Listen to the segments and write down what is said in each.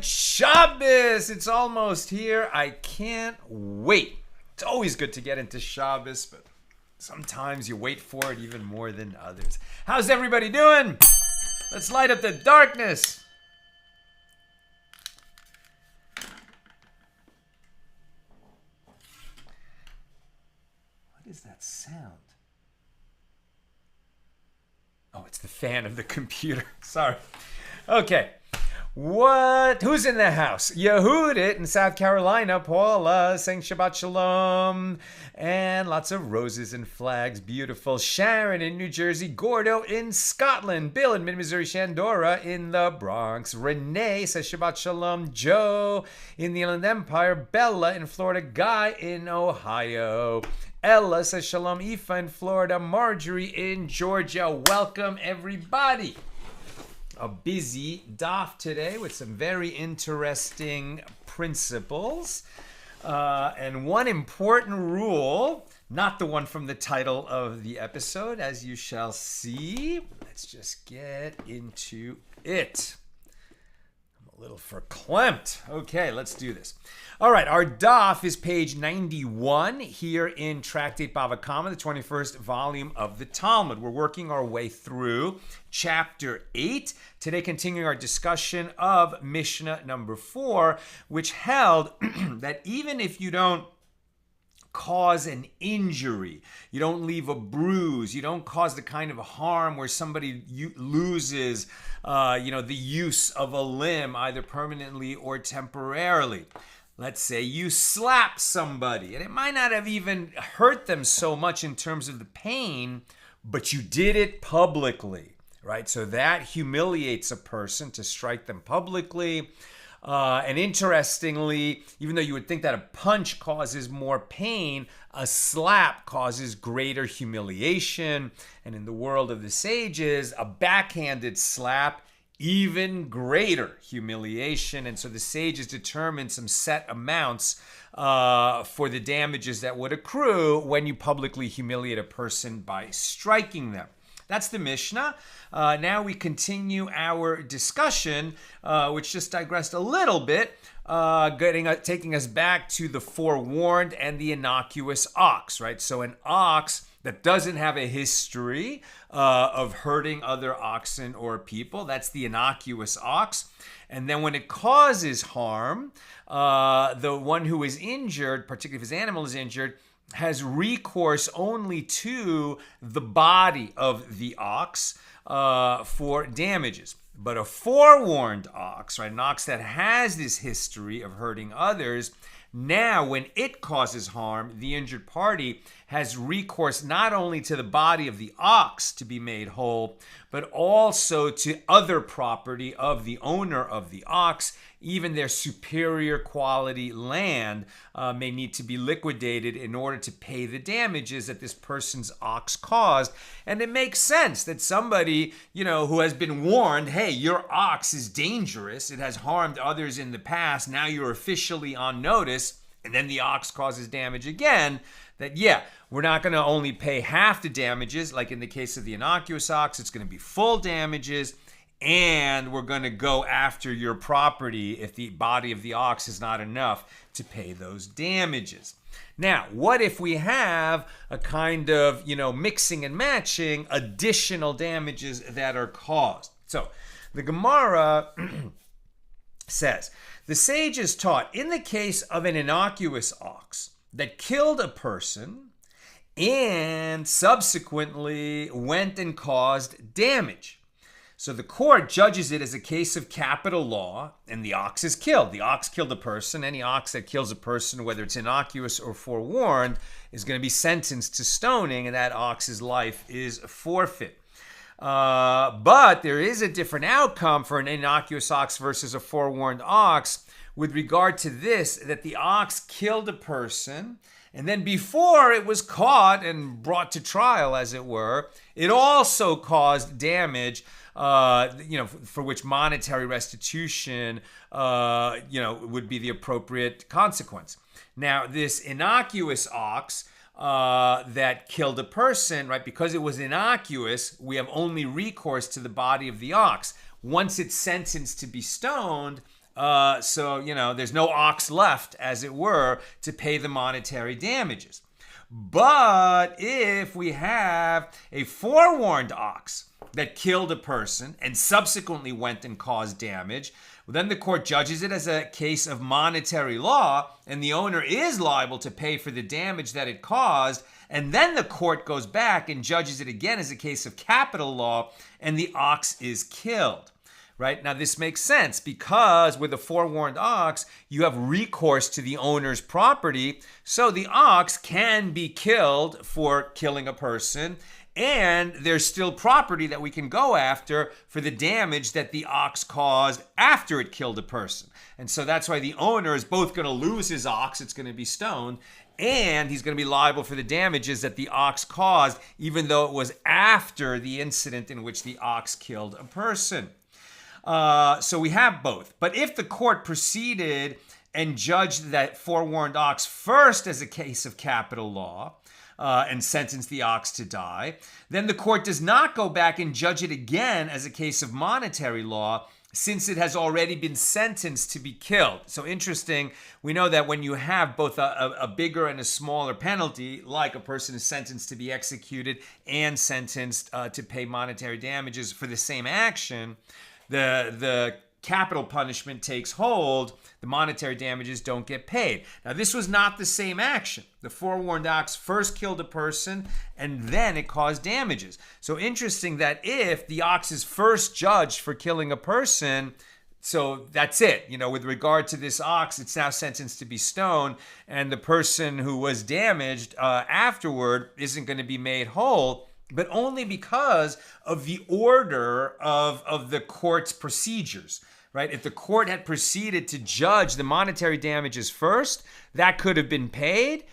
Good Shabbos! It's almost here. I can't wait. It's always good to get into Shabbos, but sometimes you wait for it even more than others. How's everybody doing? Let's light up the darkness. What is that sound? Oh, it's the fan of the computer. Sorry. Okay. What? Who's in the house? Yehudit in South Carolina. Paula saying Shabbat Shalom. And lots of roses and flags. Beautiful. Sharon in New Jersey. Gordo in Scotland. Bill in Mid-Missouri. Shandora in the Bronx. Renee says Shabbat Shalom. Joe in the Inland Empire. Bella in Florida. Guy in Ohio. Ella says Shalom. Aoife in Florida. Marjorie in Georgia. Welcome, everybody. A busy daf today with some very interesting principles. And one important rule, not the one from the title of the episode, as you shall see. Let's just get into it. I'm a little verklempt. Okay, let's do this. All right, our daf is page 91 here in Tractate Bava, Kamma, the 21st volume of the Talmud. We're working our way through chapter 8. Today, continuing our discussion of Mishna number 4, which held that even if you don't cause an injury, you don't leave a bruise, you don't cause the kind of harm where somebody loses, the use of a limb, either permanently or temporarily. Let's say you slap somebody, and it might not have even hurt them so much in terms of the pain, but you did it publicly, right? So that humiliates a person to strike them publicly. And interestingly, even though you would think that a punch causes more pain, a slap causes greater humiliation. And in the world of the sages, a backhanded slap, even greater humiliation. And so the sages determined some set amounts for the damages that would accrue when you publicly humiliate a person by striking them. That's the Mishnah. Now we continue our discussion, which just digressed a little bit, taking us back to the forewarned and the innocuous ox, right? So an ox that doesn't have a history of hurting other oxen or people, that's the innocuous ox. And then when it causes harm, the one who is injured, particularly if his animal is injured, has recourse only to the body of the ox for damages. But a forewarned ox, right, an ox that has this history of hurting others, now when it causes harm, the injured party has recourse not only to the body of the ox to be made whole, but also to other property of the owner of the ox. Even their superior quality land may need to be liquidated in order to pay the damages that this person's ox caused. And it makes sense that somebody, who has been warned, hey, your ox is dangerous, it has harmed others in the past, now you're officially on notice, and then the ox causes damage again, that we're not going to only pay half the damages, like in the case of the innocuous ox, it's going to be full damages, and we're going to go after your property if the body of the ox is not enough to pay those damages. Now, what if we have a kind of, mixing and matching additional damages that are caused? So the Gemara says, the sages taught in the case of an innocuous ox that killed a person and subsequently went and caused damage. So the court judges it as a case of capital law, and the ox is killed. The ox killed a person. Any ox that kills a person, whether it's innocuous or forewarned, is going to be sentenced to stoning, and that ox's life is forfeit. But there is a different outcome for an innocuous ox versus a forewarned ox with regard to this, that the ox killed a person, and then before it was caught and brought to trial, as it were, it also caused damage, for which monetary restitution, would be the appropriate consequence. Now, this innocuous ox that killed a person, right, because it was innocuous, we have only recourse to the body of the ox. Once it's sentenced to be stoned, So, there's no ox left, as it were, to pay the monetary damages. But if we have a forewarned ox that killed a person and subsequently went and caused damage, well, then the court judges it as a case of monetary law, and the owner is liable to pay for the damage that it caused. And then the court goes back and judges it again as a case of capital law, and the ox is killed. Right? Now, this makes sense because with a forewarned ox, you have recourse to the owner's property. So the ox can be killed for killing a person, and there's still property that we can go after for the damage that the ox caused after it killed a person. And so that's why the owner is both going to lose his ox, it's going to be stoned, and he's going to be liable for the damages that the ox caused, even though it was after the incident in which the ox killed a person. So we have both. But if the court proceeded and judged that forewarned ox first as a case of capital law and sentenced the ox to die, then the court does not go back and judge it again as a case of monetary law, since it has already been sentenced to be killed. So interesting, we know that when you have both a bigger and a smaller penalty, like a person is sentenced to be executed and sentenced to pay monetary damages for the same action, the capital punishment takes hold, the monetary damages don't get paid. Now, this was not the same action. The forewarned ox first killed a person, and then it caused damages. So interesting that if the ox is first judged for killing a person, so that's it. With regard to this ox, it's now sentenced to be stoned, and the person who was damaged afterward isn't going to be made whole, but only because of the order of the court's procedures, right? If the court had proceeded to judge the monetary damages first, that could have been paid,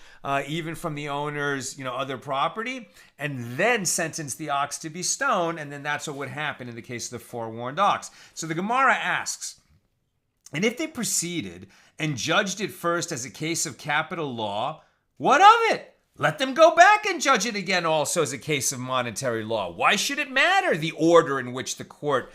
even from the owner's, other property, and then sentence the ox to be stoned, and then that's what would happen in the case of the forewarned ox. So the Gemara asks, and if they proceeded and judged it first as a case of capital law, what of it? Let them go back and judge it again also as a case of monetary law. Why should it matter the order in which the court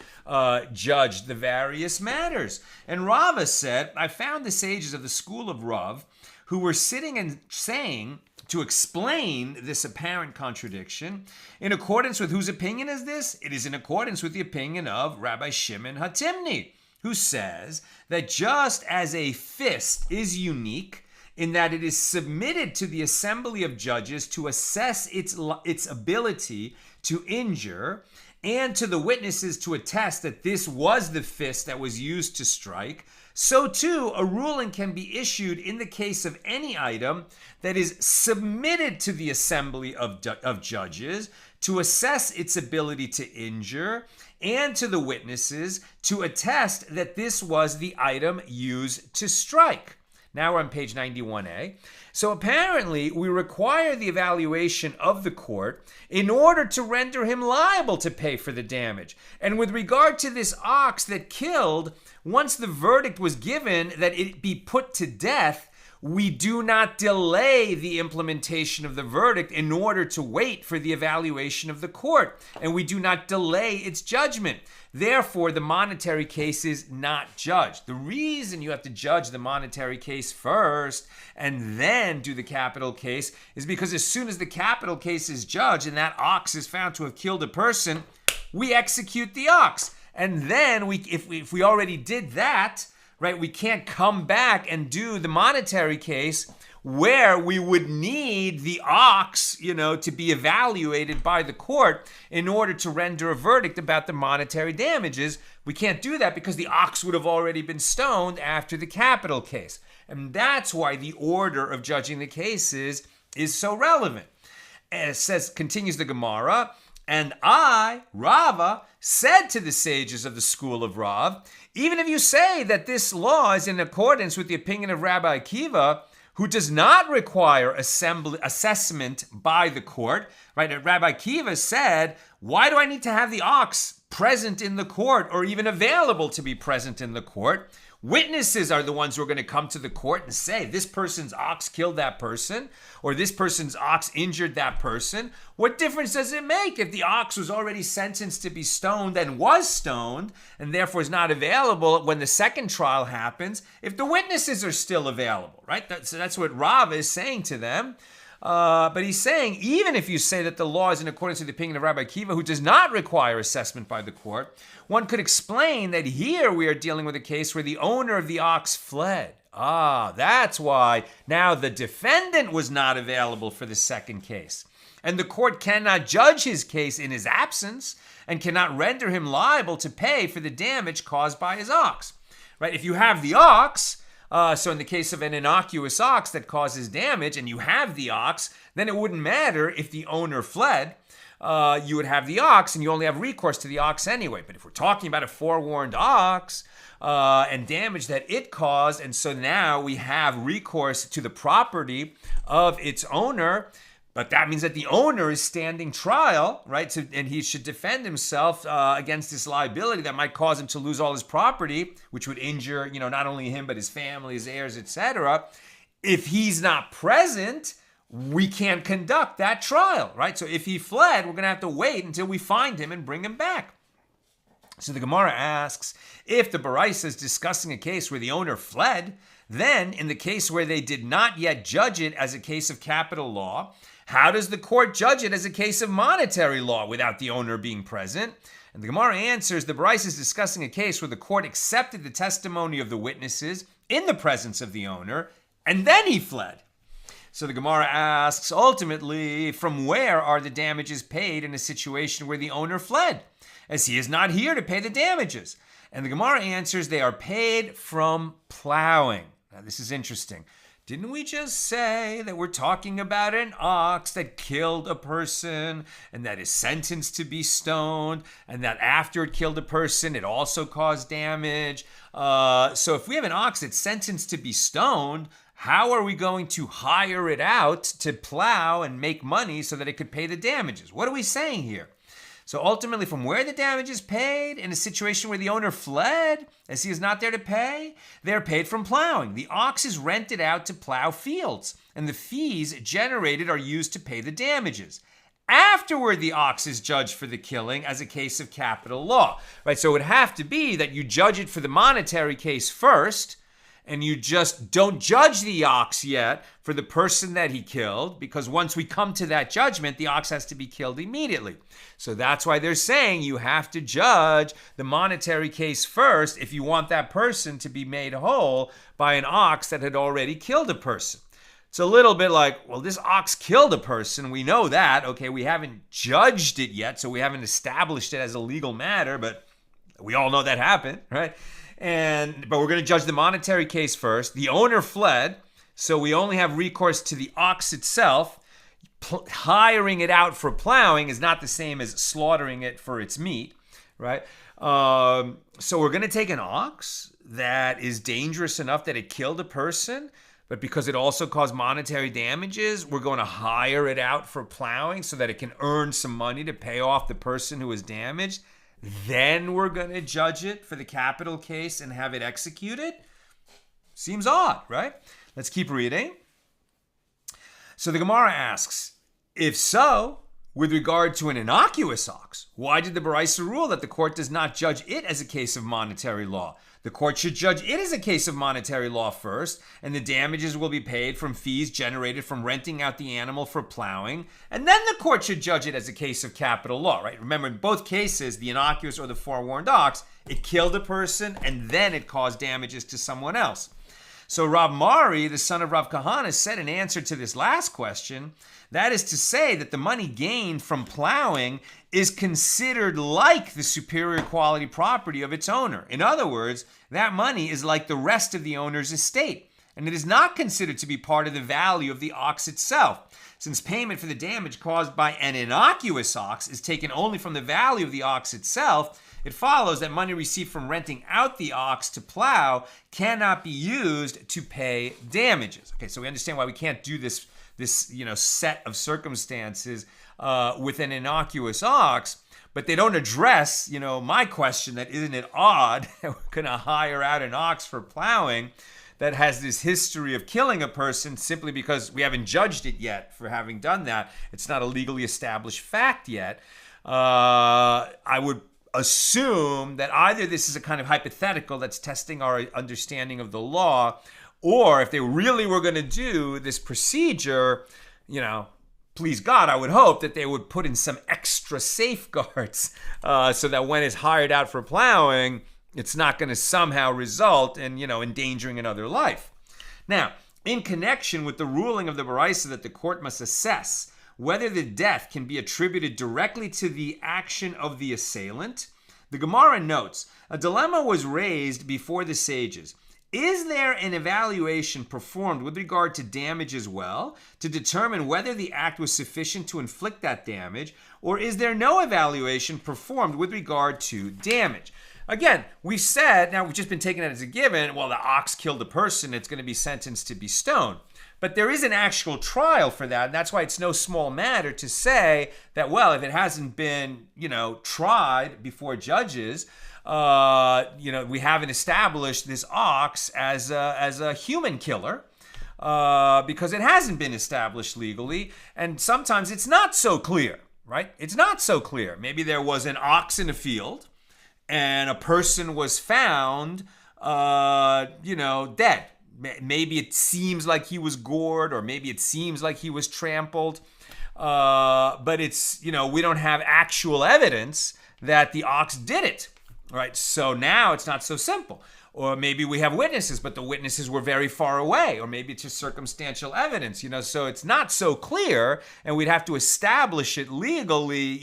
judged the various matters? And Rava said, I found the sages of the school of Rav who were sitting and saying to explain this apparent contradiction. In accordance with whose opinion is this? It is in accordance with the opinion of Rabbi Shimon Hatimni, who says that just as a fist is unique in that it is submitted to the assembly of judges to assess its ability to injure, and to the witnesses to attest that this was the fist that was used to strike, so too a ruling can be issued in the case of any item that is submitted to the assembly of judges to assess its ability to injure, and to the witnesses to attest that this was the item used to strike. Now we're on page 91a. So apparently we require the evaluation of the court in order to render him liable to pay for the damage. And with regard to this ox that killed, once the verdict was given that it be put to death, we do not delay the implementation of the verdict in order to wait for the evaluation of the court, and we do not delay its judgment. Therefore, the monetary case is not judged. The reason you have to judge the monetary case first and then do the capital case is because as soon as the capital case is judged and that ox is found to have killed a person, we execute the ox. And then if we already did that, right, we can't come back and do the monetary case where we would need the ox, to be evaluated by the court in order to render a verdict about the monetary damages. We can't do that because the ox would have already been stoned after the capital case. And that's why the order of judging the cases is so relevant. And it says, continues the Gemara, and I, Rava, said to the sages of the school of Rav, even if you say that this law is in accordance with the opinion of Rabbi Akiva, who does not require assessment by the court, right? Rabbi Akiva said, why do I need to have the ox present in the court or even available to be present in the court? Witnesses are the ones who are going to come to the court and say, this person's ox killed that person, or this person's ox injured that person. What difference does it make if the ox was already sentenced to be stoned and was stoned, and therefore is not available when the second trial happens, if the witnesses are still available, right? So that's what Rav is saying to them. But he's saying, even if you say that the law is in accordance with the opinion of Rabbi Akiva, who does not require assessment by the court, one could explain that here we are dealing with a case where the owner of the ox fled. That's why now the defendant was not available for the second case. And the court cannot judge his case in his absence and cannot render him liable to pay for the damage caused by his ox. Right? If you have the ox, so in the case of an innocuous ox that causes damage and you have the ox, then it wouldn't matter if the owner fled. You would have the ox and you only have recourse to the ox anyway. But if we're talking about a forewarned ox and damage that it caused, and so now we have recourse to the property of its owner, but that means that the owner is standing trial, right? And he should defend himself against this liability that might cause him to lose all his property, which would injure, not only him, but his family, his heirs, etc. If he's not present, we can't conduct that trial, right? So if he fled, we're going to have to wait until we find him and bring him back. So the Gemara asks, if the Baraisa is discussing a case where the owner fled, then in the case where they did not yet judge it as a case of capital law, how does the court judge it as a case of monetary law without the owner being present? And the Gemara answers, the Baraisa is discussing a case where the court accepted the testimony of the witnesses in the presence of the owner, and then he fled. So the Gemara asks, ultimately, from where are the damages paid in a situation where the owner fled, as he is not here to pay the damages? And the Gemara answers, they are paid from plowing. Now this is interesting. Didn't we just say that we're talking about an ox that killed a person and that is sentenced to be stoned, and that after it killed a person, it also caused damage? So if we have an ox that's sentenced to be stoned, how are we going to hire it out to plow and make money so that it could pay the damages? What are we saying here? So ultimately, from where the damage is paid, in a situation where the owner fled, as he is not there to pay, they're paid from plowing. The ox is rented out to plow fields, and the fees generated are used to pay the damages. Afterward, the ox is judged for the killing as a case of capital law. Right? So it would have to be that you judge it for the monetary case first, and you just don't judge the ox yet for the person that he killed, because once we come to that judgment, the ox has to be killed immediately. So that's why they're saying you have to judge the monetary case first if you want that person to be made whole by an ox that had already killed a person. It's a little bit like, well, this ox killed a person. We know that. Okay, we haven't judged it yet, so we haven't established it as a legal matter, but we all know that happened, right? But we're going to judge the monetary case first. The owner fled, so we only have recourse to the ox itself. Hiring it out for plowing is not the same as slaughtering it for its meat, right? So we're going to take an ox that is dangerous enough that it killed a person, but because it also caused monetary damages, we're going to hire it out for plowing so that it can earn some money to pay off the person who was damaged. Then we're going to judge it for the capital case and have it executed? Seems odd, right? Let's keep reading. So the Gemara asks, if so, with regard to an innocuous ox, why did the Baraisa rule that the court does not judge it as a case of monetary law? The court should judge it as a case of monetary law first, and the damages will be paid from fees generated from renting out the animal for plowing, and then the court should judge it as a case of capital law, right? Remember, in both cases, the innocuous or the forewarned ox, it killed a person, and then it caused damages to someone else. So Rav Mari, the son of Rav Kahana, said in answer to this last question, that is to say that the money gained from plowing is considered like the superior quality property of its owner. In other words, that money is like the rest of the owner's estate, and it is not considered to be part of the value of the ox itself. Since payment for the damage caused by an innocuous ox is taken only from the value of the ox itself, it follows that money received from renting out the ox to plow cannot be used to pay damages. Okay, so we understand why we can't do this set of circumstances with an innocuous ox. But they don't address, my question that isn't it odd that we're going to hire out an ox for plowing that has this history of killing a person simply because we haven't judged it yet for having done that. It's not a legally established fact yet. I would assume that either this is a kind of hypothetical that's testing our understanding of the law, or if they really were going to do this procedure, please God, I would hope that they would put in some extra safeguards so that when it's hired out for plowing, it's not going to somehow result in, endangering another life. Now, in connection with the ruling of the Baraisa that the court must assess whether the death can be attributed directly to the action of the assailant, the Gemara notes, a dilemma was raised before the sages. Is there an evaluation performed with regard to damage as well to determine whether the act was sufficient to inflict that damage, or is there no evaluation performed with regard to damage? Again, we've said, now we've just been taking it as a given, well, the ox killed a person, it's going to be sentenced to be stoned. But there is an actual trial for that, and that's why it's no small matter to say that, well, if it hasn't been, tried before judges, we haven't established this ox as a human killer because it hasn't been established legally, and sometimes it's not so clear, right? It's not so clear. Maybe there was an ox in a field, and a person was found, dead. Maybe it seems like he was gored, or maybe it seems like he was trampled, but it's, we don't have actual evidence that the ox did it. Right, so now it's not so simple. Or maybe we have witnesses, but the witnesses were very far away. Or maybe it's just circumstantial evidence, so it's not so clear, and we'd have to establish it legally,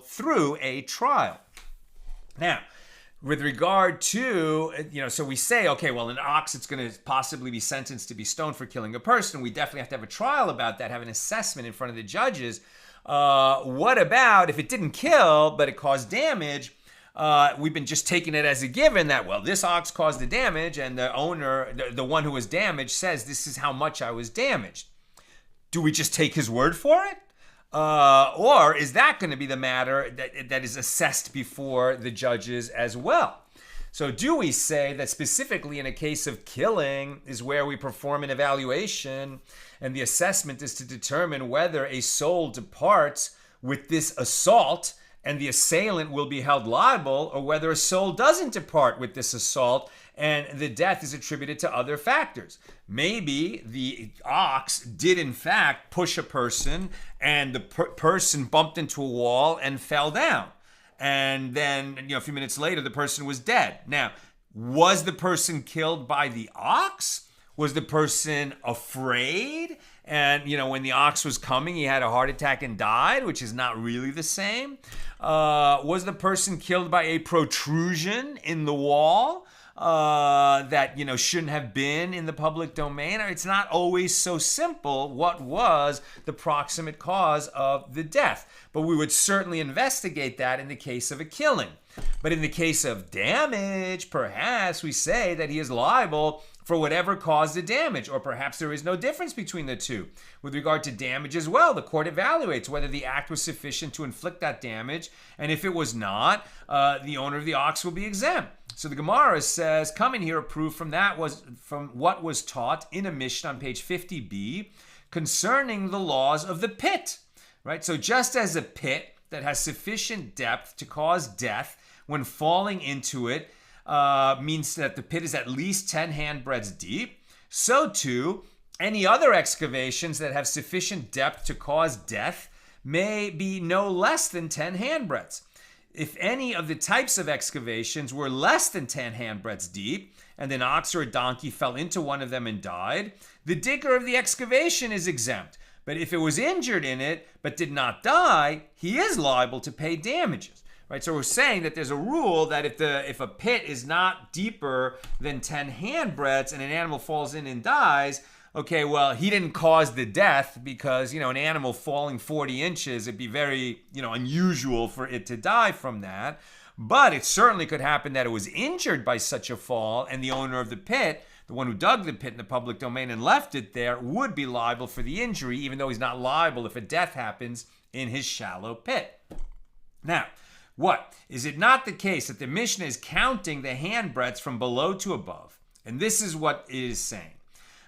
through a trial. Now, with regard to, so we say, okay, well, an ox, it's going to possibly be sentenced to be stoned for killing a person. We definitely have to have a trial about that, have an assessment in front of the judges. What about if it didn't kill, but it caused damage? We've been just taking it as a given that, well, this ox caused the damage, and the owner, the one who was damaged, says this is how much I was damaged. Do we just take his word for it? Or is that going to be the matter that is assessed before the judges as well? So do we say that specifically in a case of killing is where we perform an evaluation, and the assessment is to determine whether a soul departs with this assault and the assailant will be held liable, or whether a soul doesn't depart with this assault and the death is attributed to other factors? Maybe the ox did in fact push a person, and the person bumped into a wall and fell down. And then, a few minutes later, the person was dead. Now, was the person killed by the ox? Was the person afraid? And, when the ox was coming, he had a heart attack and died, which is not really the same. Was the person killed by a protrusion in the wall that, shouldn't have been in the public domain? It's not always so simple what was the proximate cause of the death. But we would certainly investigate that in the case of a killing. But in the case of damage, perhaps we say that he is liable for whatever caused the damage, or perhaps there is no difference between the two. With regard to damage as well, the court evaluates whether the act was sufficient to inflict that damage, and if it was not, the owner of the ox will be exempt. So the Gemara says, come in here, a proof from what was taught in a Mishna on page 50b concerning the laws of the pit. Right? So just as a pit that has sufficient depth to cause death when falling into it means that the pit is at least 10 handbreadths deep, so too, any other excavations that have sufficient depth to cause death may be no less than 10 handbreadths. If any of the types of excavations were less than 10 handbreadths deep, and an ox or a donkey fell into one of them and died, the digger of the excavation is exempt. But if it was injured in it but did not die, he is liable to pay damages. Right? So we're saying that there's a rule that if a pit is not deeper than 10 handbreadths and an animal falls in and dies, okay, well, he didn't cause the death because, an animal falling 40 inches, it'd be very, unusual for it to die from that. But it certainly could happen that it was injured by such a fall, and the owner of the pit, the one who dug the pit in the public domain and left it there, would be liable for the injury, even though he's not liable if a death happens in his shallow pit. Now, What? Is it not the case that the Mishnah is counting the handbreadths from below to above? And this is what it is saying.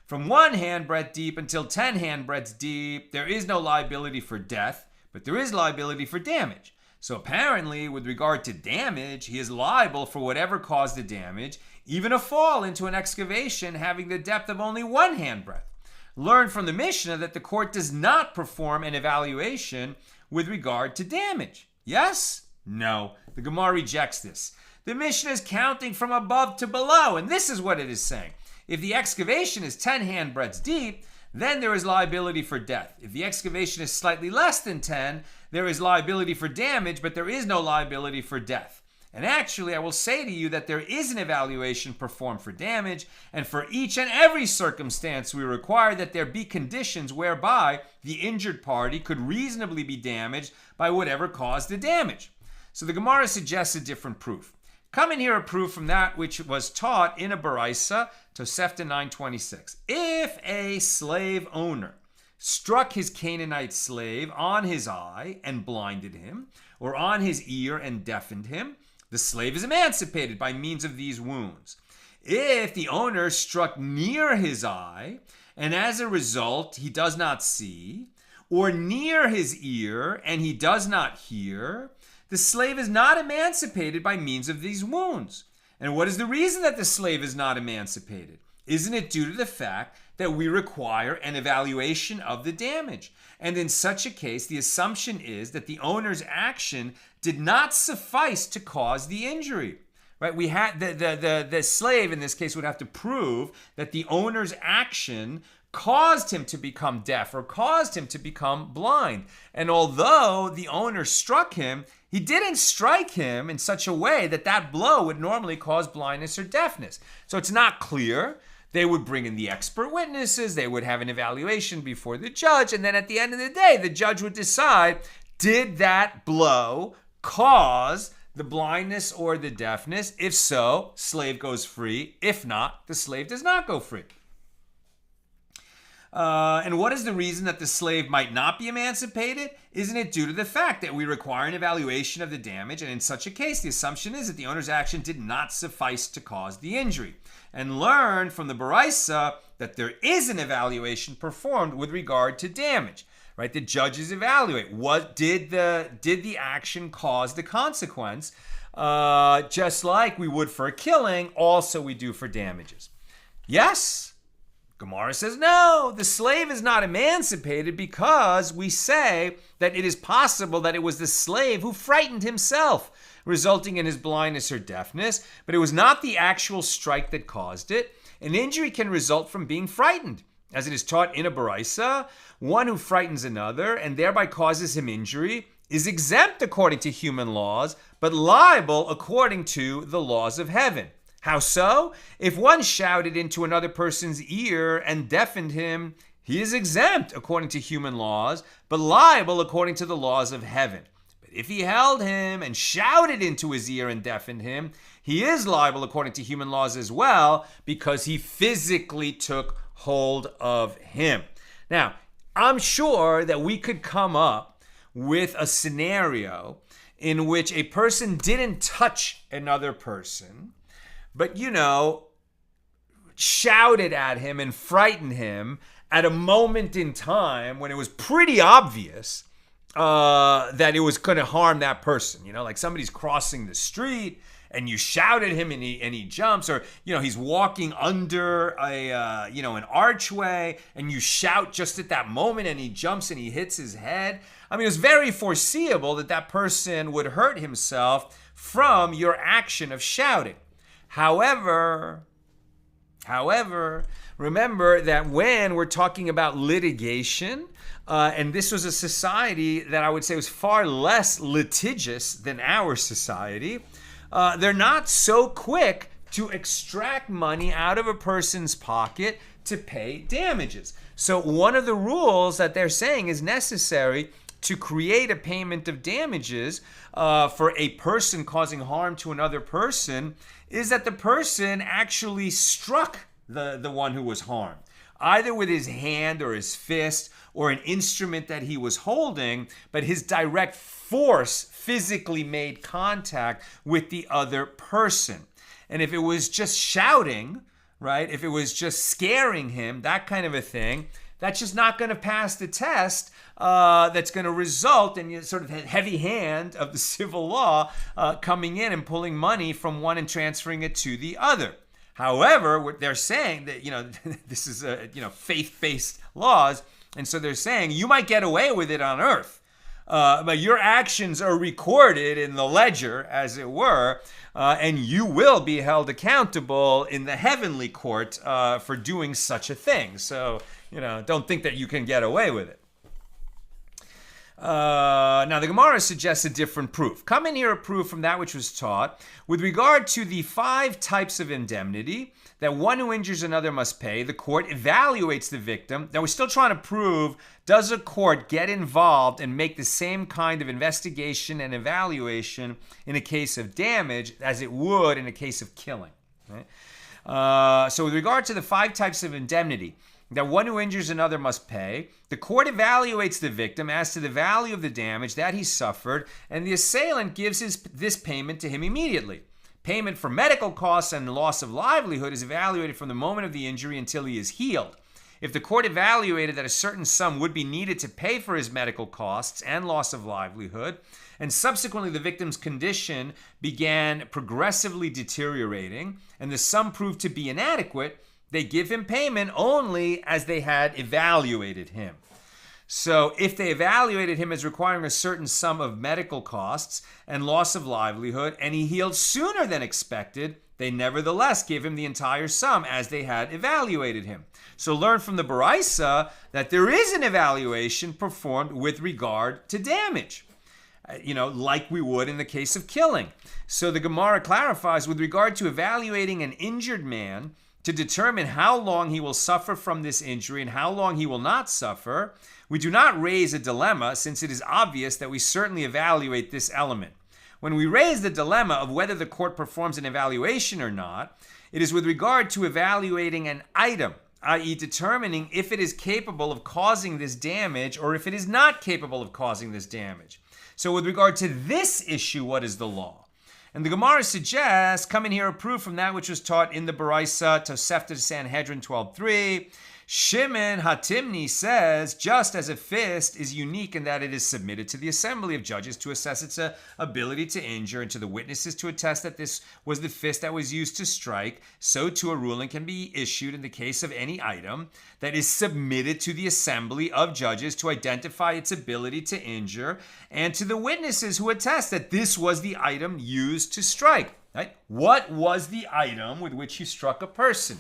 From 1 handbreadth deep until 10 handbreadths deep, there is no liability for death, but there is liability for damage. So apparently, with regard to damage, he is liable for whatever caused the damage, even a fall into an excavation having the depth of only 1 handbreadth. Learn from the Mishnah that the court does not perform an evaluation with regard to damage. Yes? No. The Gemara rejects this. The Mishnah is counting from above to below, and this is what it is saying. If the excavation is 10 handbreadths deep, then there is liability for death. If the excavation is slightly less than 10, there is liability for damage, but there is no liability for death. And actually, I will say to you that there is an evaluation performed for damage, and for each and every circumstance we require that there be conditions whereby the injured party could reasonably be damaged by whatever caused the damage. So the Gemara suggests a different proof. Come and hear a proof from that which was taught in a Baraisa, Tosefta 9:26. If a slave owner struck his Canaanite slave on his eye and blinded him, or on his ear and deafened him, the slave is emancipated by means of these wounds. If the owner struck near his eye, and as a result he does not see, or near his ear and he does not hear, the slave is not emancipated by means of these wounds. And what is the reason that the slave is not emancipated? Isn't it due to the fact that we require an evaluation of the damage? And in such a case, the assumption is that the owner's action did not suffice to cause the injury. Right? We had the slave in this case would have to prove that the owner's action caused him to become deaf or caused him to become blind. And although the owner struck him, he didn't strike him in such a way that that blow would normally cause blindness or deafness. So it's not clear. They would bring in the expert witnesses, they would have an evaluation before the judge, and then at the end of the day, the judge would decide, did that blow cause the blindness or the deafness? If so, slave goes free. If not, the slave does not go free. And what is the reason that the slave might not be emancipated? Isn't it due to the fact that we require an evaluation of the damage, and in such a case, the assumption is that the owner's action did not suffice to cause the injury. And learn from the Baraisa that there is an evaluation performed with regard to damage. Right? The judges evaluate what did the action cause the consequence, just like we would for a killing, also we do for damages. Yes? Gemara says, no, the slave is not emancipated because we say that it is possible that it was the slave who frightened himself, resulting in his blindness or deafness, but it was not the actual strike that caused it. An injury can result from being frightened. As it is taught in a Baraisa, one who frightens another and thereby causes him injury is exempt according to human laws, but liable according to the laws of heaven. How so? If one shouted into another person's ear and deafened him, he is exempt according to human laws, but liable according to the laws of heaven. But if he held him and shouted into his ear and deafened him, he is liable according to human laws as well, because he physically took hold of him. Now, I'm sure that we could come up with a scenario in which a person didn't touch another person, but, shouted at him and frightened him at a moment in time when it was pretty obvious that it was going to harm that person. Like somebody's crossing the street and you shout at him and he jumps, or, he's walking under an archway and you shout just at that moment and he jumps and he hits his head. I mean, it was very foreseeable that that person would hurt himself from your action of shouting. However, remember that when we're talking about litigation, and this was a society that I would say was far less litigious than our society, they're not so quick to extract money out of a person's pocket to pay damages. So one of the rules that they're saying is necessary to create a payment of damages for a person causing harm to another person is that the person actually struck the one who was harmed. either with his hand or his fist or an instrument that he was holding, but his direct force physically made contact with the other person. And if it was just shouting, right, if it was just scaring him, that kind of a thing, that's just not going to pass the test. That's going to result in sort of a heavy hand of the civil law coming in and pulling money from one and transferring it to the other. However, they're saying that, this is, faith-based laws. And so they're saying you might get away with it on earth. But your actions are recorded in the ledger, as it were, and you will be held accountable in the heavenly court for doing such a thing. So, don't think that you can get away with it. Now, the Gemara suggests a different proof. Come in here a proof from that which was taught with regard to the 5 types of indemnity that one who injures another must pay. The court evaluates the victim. Now, we're still trying to prove, does a court get involved and make the same kind of investigation and evaluation in a case of damage as it would in a case of killing? Right? So with regard to the 5 types of indemnity that one who injures another must pay, the court evaluates the victim as to the value of the damage that he suffered, and the assailant gives this payment to him immediately. Payment for medical costs and loss of livelihood is evaluated from the moment of the injury until he is healed. If the court evaluated that a certain sum would be needed to pay for his medical costs and loss of livelihood, and subsequently the victim's condition began progressively deteriorating, and the sum proved to be inadequate, they give him payment only as they had evaluated him. So if they evaluated him as requiring a certain sum of medical costs and loss of livelihood, and he healed sooner than expected, they nevertheless give him the entire sum as they had evaluated him. So learn from the Baraisa that there is an evaluation performed with regard to damage, like we would in the case of killing. So the Gemara clarifies with regard to evaluating an injured man to determine how long he will suffer from this injury and how long he will not suffer, we do not raise a dilemma, since it is obvious that we certainly evaluate this element. When we raise the dilemma of whether the court performs an evaluation or not, it is with regard to evaluating an item, i.e. determining if it is capable of causing this damage or if it is not capable of causing this damage. So with regard to this issue, what is the law? And the Gemara suggests, come in here a proof from that which was taught in the Baraisa, Tosefta Sanhedrin 12:3. Shimon Hatimni says, just as a fist is unique in that it is submitted to the assembly of judges to assess its ability to injure and to the witnesses to attest that this was the fist that was used to strike, so too a ruling can be issued in the case of any item that is submitted to the assembly of judges to identify its ability to injure and to the witnesses who attest that this was the item used to strike. Right? What was the item with which you struck a person?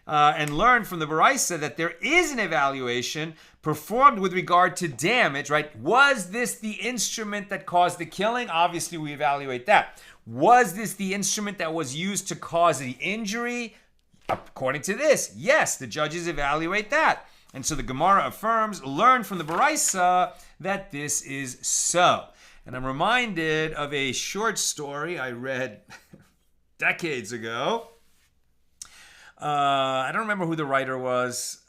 And learn from the Baraisa that there is an evaluation performed with regard to damage, right? Was this the instrument that caused the killing? Obviously, we evaluate that. Was this the instrument that was used to cause the injury? According to this, yes, the judges evaluate that. And so the Gemara affirms, learn from the Baraisa that this is so. And I'm reminded of a short story I read decades ago. I don't remember who the writer was.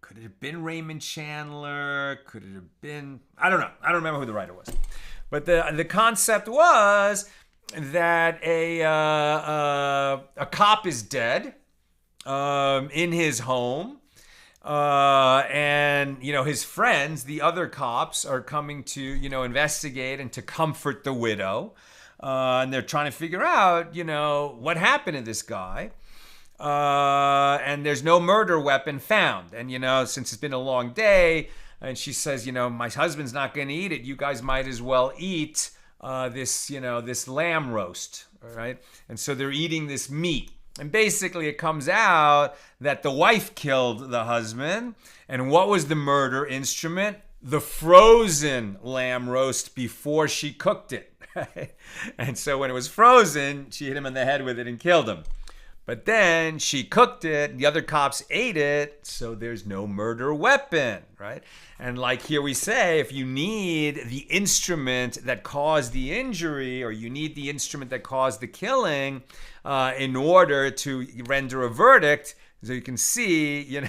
Could it have been Raymond Chandler? Could it have been... I don't know. I don't remember who the writer was. But the concept was that a cop is dead in his home. And, his friends, the other cops, are coming to, investigate and to comfort the widow. And they're trying to figure out, what happened to this guy. And there's no murder weapon found. And, since it's been a long day, and she says, my husband's not going to eat it. You guys might as well eat this lamb roast, all right? And so they're eating this meat. And basically it comes out that the wife killed the husband. And what was the murder instrument? The frozen lamb roast before she cooked it. Right? And so when it was frozen, she hit him in the head with it and killed him. But then she cooked it, the other cops ate it, so there's no murder weapon, right? And like here we say, if you need the instrument that caused the injury, or you need the instrument that caused the killing in order to render a verdict, So you can see,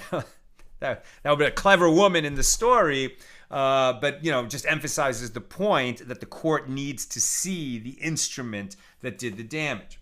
that would be a clever woman in the story, but, just emphasizes the point that the court needs to see the instrument that did the damage.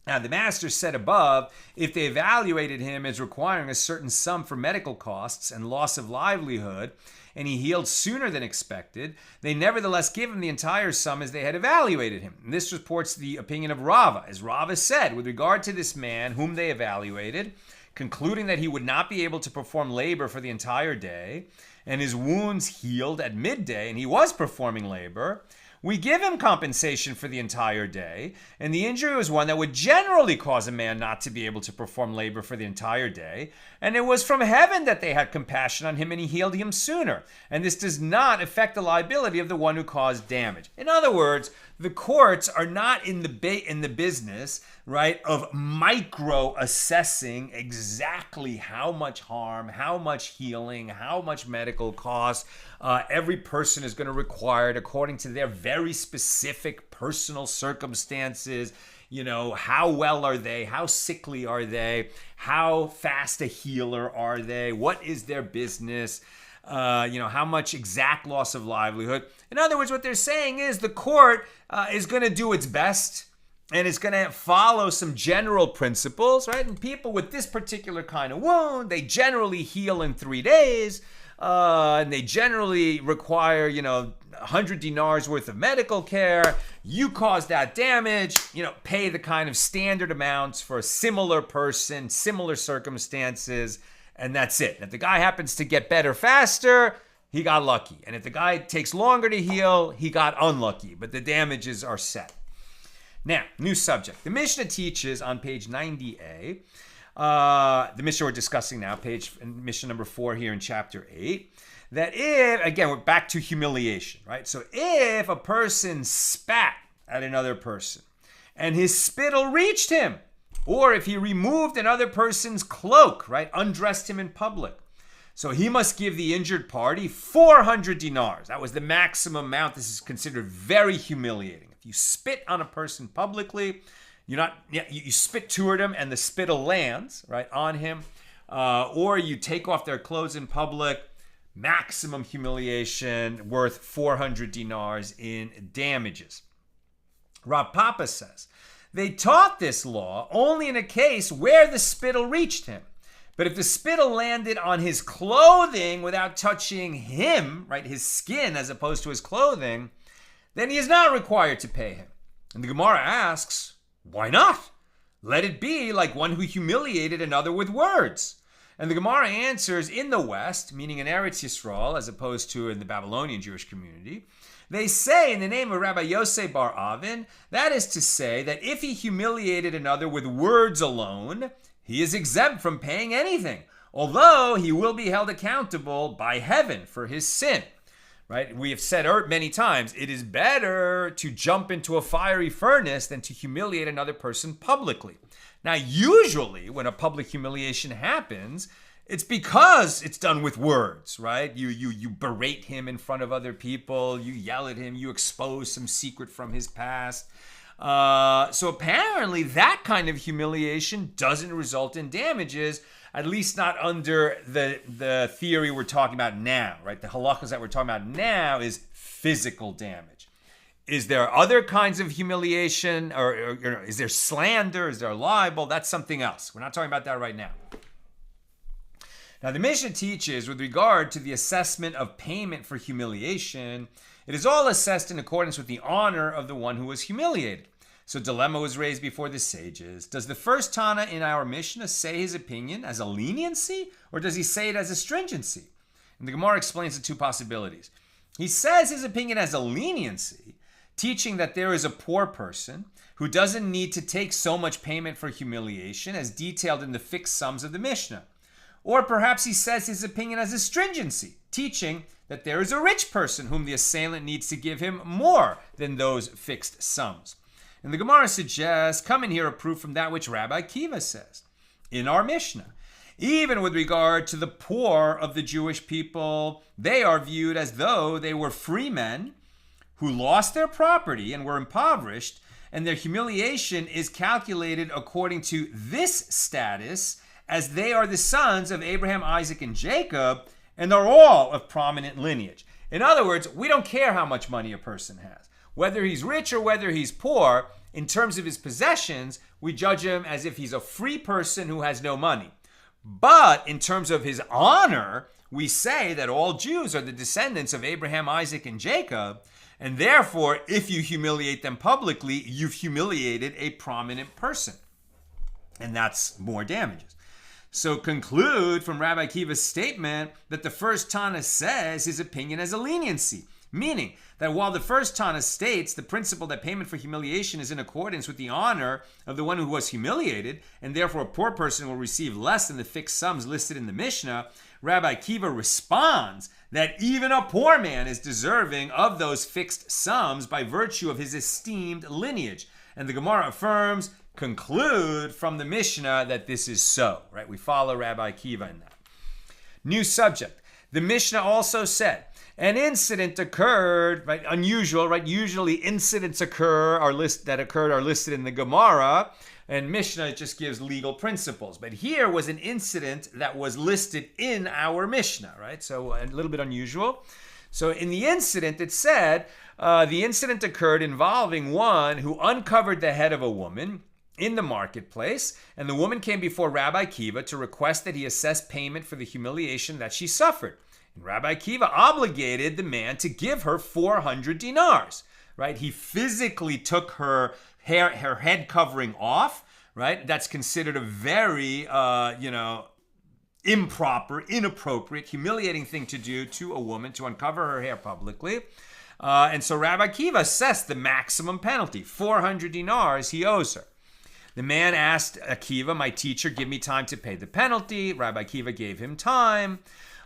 Now, the master said above, if they evaluated him as requiring a certain sum for medical costs and loss of livelihood, and he healed sooner than expected, they nevertheless give him the entire sum as they had evaluated him. And this supports the opinion of Rava. As Rava said, with regard to this man whom they evaluated, concluding that he would not be able to perform labor for the entire day, and his wounds healed at midday, and he was performing labor, we give him compensation for the entire day, and the injury was one that would generally cause a man not to be able to perform labor for the entire day, and it was from heaven that they had compassion on him, and he healed him sooner. And this does not affect the liability of the one who caused damage. In other words, the courts are not in the business, right, of micro assessing exactly how much harm, how much healing, how much medical cost every person is going to require according to their very specific personal circumstances. How well are they? How sickly are they? How fast a healer are they? What is their business? How much exact loss of livelihood. In other words, what they're saying is the court is going to do its best, and it's going to follow some general principles, right? And people with this particular kind of wound, they generally heal in 3 days, and they generally require, 100 dinars worth of medical care. You caused that damage, pay the kind of standard amounts for a similar person, similar circumstances, and that's it. And if the guy happens to get better faster, he got lucky. And if the guy takes longer to heal, he got unlucky. But the damages are set. Now, new subject. The Mishna teaches on page 90a, the Mishna we're discussing now, Mishna number 4 here in chapter 8, that again, we're back to humiliation, right? So if a person spat at another person and his spittle reached him, or if he removed another person's cloak, right, undressed him in public, so he must give the injured party 400 dinars. That was the maximum amount. This is considered very humiliating. If you spit on a person publicly, you spit toward him and the spittle lands, right, on him, or you take off their clothes in public, maximum humiliation worth 400 dinars in damages. Rav Papa says, they taught this law only in a case where the spittle reached him. But if the spittle landed on his clothing without touching him, right, his skin as opposed to his clothing, then he is not required to pay him. And the Gemara asks, why not? Let it be like one who humiliated another with words. And the Gemara answers, in the West, meaning in Eretz Yisrael, as opposed to in the Babylonian Jewish community, they say in the name of Rabbi Yosef bar Avin, that is to say that if he humiliated another with words alone, he is exempt from paying anything, although he will be held accountable by heaven for his sin. Right? We have said many times, it is better to jump into a fiery furnace than to humiliate another person publicly. Now, usually when a public humiliation happens, it's because it's done with words, right? You berate him in front of other people, you yell at him, you expose some secret from his past. So apparently that kind of humiliation doesn't result in damages, at least not under the theory we're talking about now, right? The halachas that we're talking about now is physical damage. Is there other kinds of humiliation, or is there slander? Is there libel? That's something else. We're not talking about that right now. Now, the Mishnah teaches with regard to the assessment of payment for humiliation, it is all assessed in accordance with the honor of the one who was humiliated. So dilemma was raised before the sages. Does the first Tana in our Mishnah say his opinion as a leniency, or does he say it as a stringency? And the Gemara explains the two possibilities. He says his opinion as a leniency, teaching that there is a poor person who doesn't need to take so much payment for humiliation as detailed in the fixed sums of the Mishnah. Or perhaps he says his opinion as a stringency, teaching that there is a rich person whom the assailant needs to give him more than those fixed sums. And the Gemara suggests, come in here a proof from that which Rabbi Kiva says in our Mishnah. Even with regard to the poor of the Jewish people, they are viewed as though they were free men who lost their property and were impoverished, and their humiliation is calculated according to this status as they are the sons of Abraham, Isaac, and Jacob, and are all of prominent lineage. In other words, we don't care how much money a person has. Whether he's rich or whether he's poor, in terms of his possessions, we judge him as if he's a free person who has no money. But in terms of his honor, we say that all Jews are the descendants of Abraham, Isaac, and Jacob, and therefore, if you humiliate them publicly, you've humiliated a prominent person. And that's more damages. So conclude from Rabbi Akiva's statement that the first Tana says his opinion as a leniency, meaning that while the first Tana states the principle that payment for humiliation is in accordance with the honor of the one who was humiliated, and therefore a poor person will receive less than the fixed sums listed in the Mishnah, Rabbi Akiva responds that even a poor man is deserving of those fixed sums by virtue of his esteemed lineage. And the Gemara affirms, conclude from the Mishnah that this is so, right? We follow Rabbi Akiva in that. New subject. The Mishnah also said, an incident occurred, right? Unusual, right? Usually incidents are listed in the Gemara, and Mishnah just gives legal principles. But here was an incident that was listed in our Mishnah, right? So a little bit unusual. So in the incident, it said, the incident occurred involving one who uncovered the head of a woman in the marketplace, and the woman came before Rabbi Akiva to request that he assess payment for the humiliation that she suffered. And Rabbi Akiva obligated the man to give her 400 dinars, right? He physically took her head covering off, right? That's considered a very, improper, inappropriate, humiliating thing to do to a woman, to uncover her hair publicly. And so Rabbi Akiva assessed the maximum penalty, 400 dinars he owes her. The man asked Akiva, my teacher, give me time to pay the penalty. Rabbi Akiva gave him time.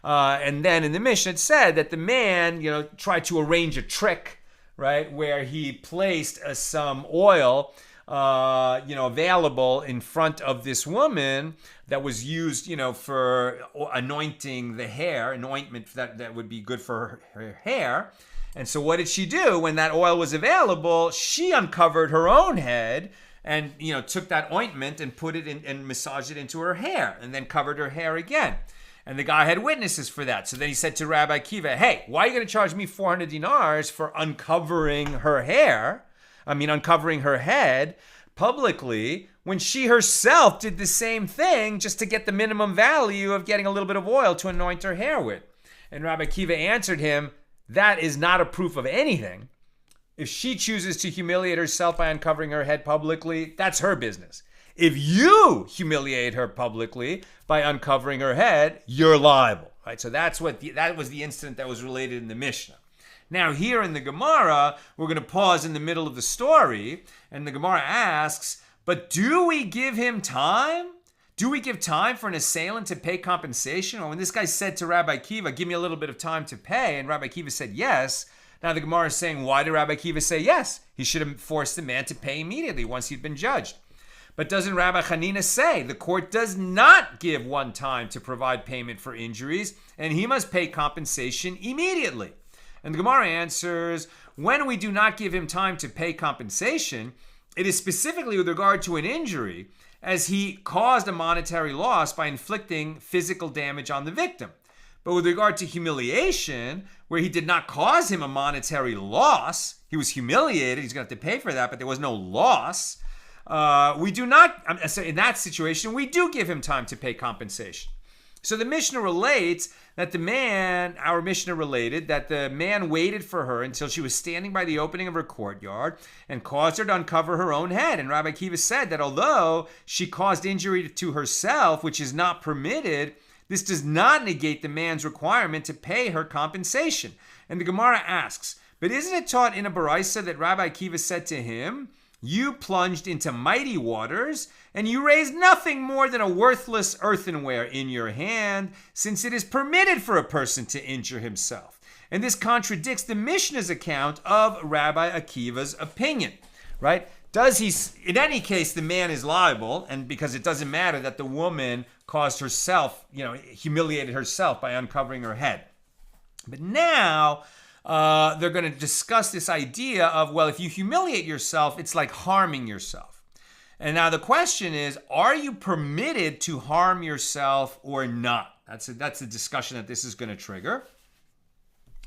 And then in the Mishnah, it said that the man, tried to arrange a trick, right, where he placed some oil, available in front of this woman that was used, for anointing the hair, an ointment that would be good for her hair. And so what did she do? When that oil was available, she uncovered her own head and, took that ointment and put it in and massaged it into her hair and then covered her hair again. And the guy had witnesses for that. So then he said to Rabbi Akiva, hey, why are you going to charge me 400 dinars for uncovering her head publicly when she herself did the same thing just to get the minimum value of getting a little bit of oil to anoint her hair with? And Rabbi Akiva answered him, that is not a proof of anything. If she chooses to humiliate herself by uncovering her head publicly, that's her business. If you humiliate her publicly by uncovering her head, you're liable, right? So that was the incident that was related in the Mishnah. Now here in the Gemara, we're going to pause in the middle of the story, and the Gemara asks, but do we give him time? Do we give time for an assailant to pay compensation? Or when this guy said to Rabbi Akiva, give me a little bit of time to pay, and Rabbi Akiva said yes, now the Gemara is saying, why did Rabbi Akiva say yes? He should have forced the man to pay immediately once he'd been judged. But doesn't Rabbi Hanina say the court does not give one time to provide payment for injuries, and he must pay compensation immediately? And the Gemara answers, when we do not give him time to pay compensation, it is specifically with regard to an injury, as he caused a monetary loss by inflicting physical damage on the victim. But with regard to humiliation, where he did not cause him a monetary loss, he was humiliated, he's going to have to pay for that, but there was no loss. We do not, so in that situation, we do give him time to pay compensation. So the Mishnah relates that the man waited for her until she was standing by the opening of her courtyard and caused her to uncover her own head. And Rabbi Akiva said that although she caused injury to herself, which is not permitted, this does not negate the man's requirement to pay her compensation. And the Gemara asks, but isn't it taught in a Baraisa that Rabbi Akiva said to him, you plunged into mighty waters, and you raised nothing more than a worthless earthenware in your hand, since it is permitted for a person to injure himself. And this contradicts the Mishnah's account of Rabbi Akiva's opinion, right? In any case, the man is liable, and because it doesn't matter that the woman caused herself, humiliated herself by uncovering her head. But now, they're going to discuss this idea of, well, if you humiliate yourself, it's like harming yourself. And now the question is, are you permitted to harm yourself or not? That's the discussion that this is going to trigger.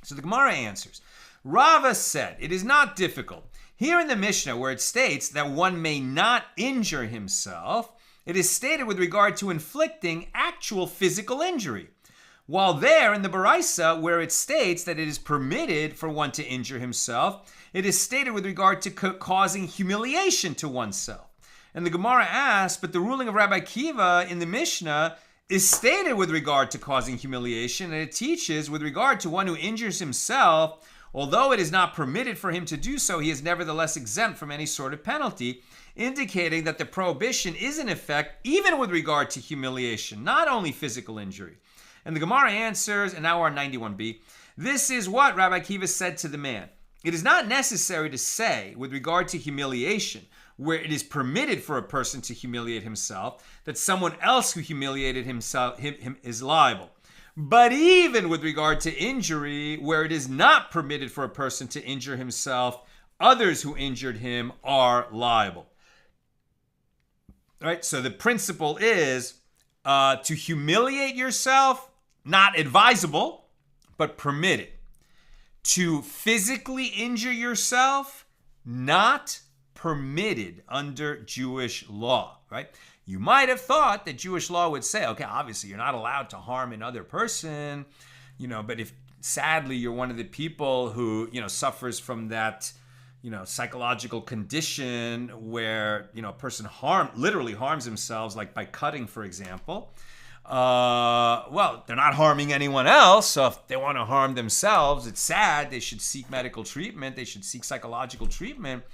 So the Gemara answers. Rava said, it is not difficult. Here in the Mishna, where it states that one may not injure himself, it is stated with regard to inflicting actual physical injury. While there in the Baraisa, where it states that it is permitted for one to injure himself, it is stated with regard to causing humiliation to oneself. And the Gemara asks, but the ruling of Rabbi Akiva in the Mishnah is stated with regard to causing humiliation, and it teaches with regard to one who injures himself, although it is not permitted for him to do so, he is nevertheless exempt from any sort of penalty, indicating that the prohibition is in effect even with regard to humiliation, not only physical injury. And the Gemara answers, and now we're on 91b, this is what Rabbi Akiva said to the man. It is not necessary to say, with regard to humiliation, where it is permitted for a person to humiliate himself, that someone else who humiliated him is liable. But even with regard to injury, where it is not permitted for a person to injure himself, others who injured him are liable. All right, so the principle is to humiliate yourself, not advisable, but permitted. To physically injure yourself, not permitted under Jewish law, right? You might have thought that Jewish law would say, okay, obviously you're not allowed to harm another person, but if sadly you're one of the people who, suffers from that, psychological condition where, a person literally harms themselves, like by cutting, for example, well, they're not harming anyone else. So if they want to harm themselves, it's sad. They should seek medical treatment. They should seek psychological treatment.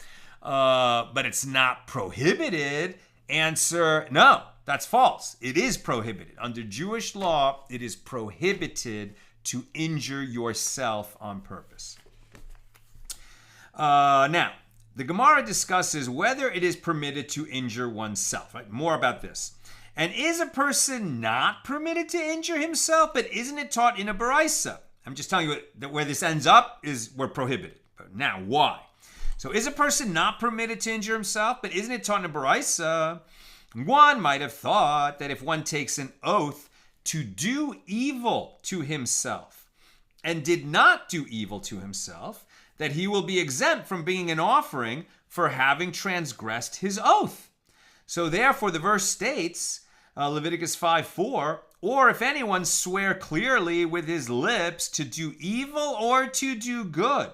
But it's not prohibited. Answer, no, that's false. It is prohibited. Under Jewish law, it is prohibited to injure yourself on purpose. Now, the Gemara discusses whether it is permitted to injure oneself. Right? More about this. And is a person not permitted to injure himself, but isn't it taught in a Baraisa? I'm just telling you that where this ends up is we're prohibited. But now, why? So is a person not permitted to injure himself, but isn't it taught in a Baraisa? One might have thought that if one takes an oath to do evil to himself and did not do evil to himself, that he will be exempt from being an offering for having transgressed his oath. So therefore, the verse states, Leviticus 5:4, or if anyone swear clearly with his lips to do evil or to do good,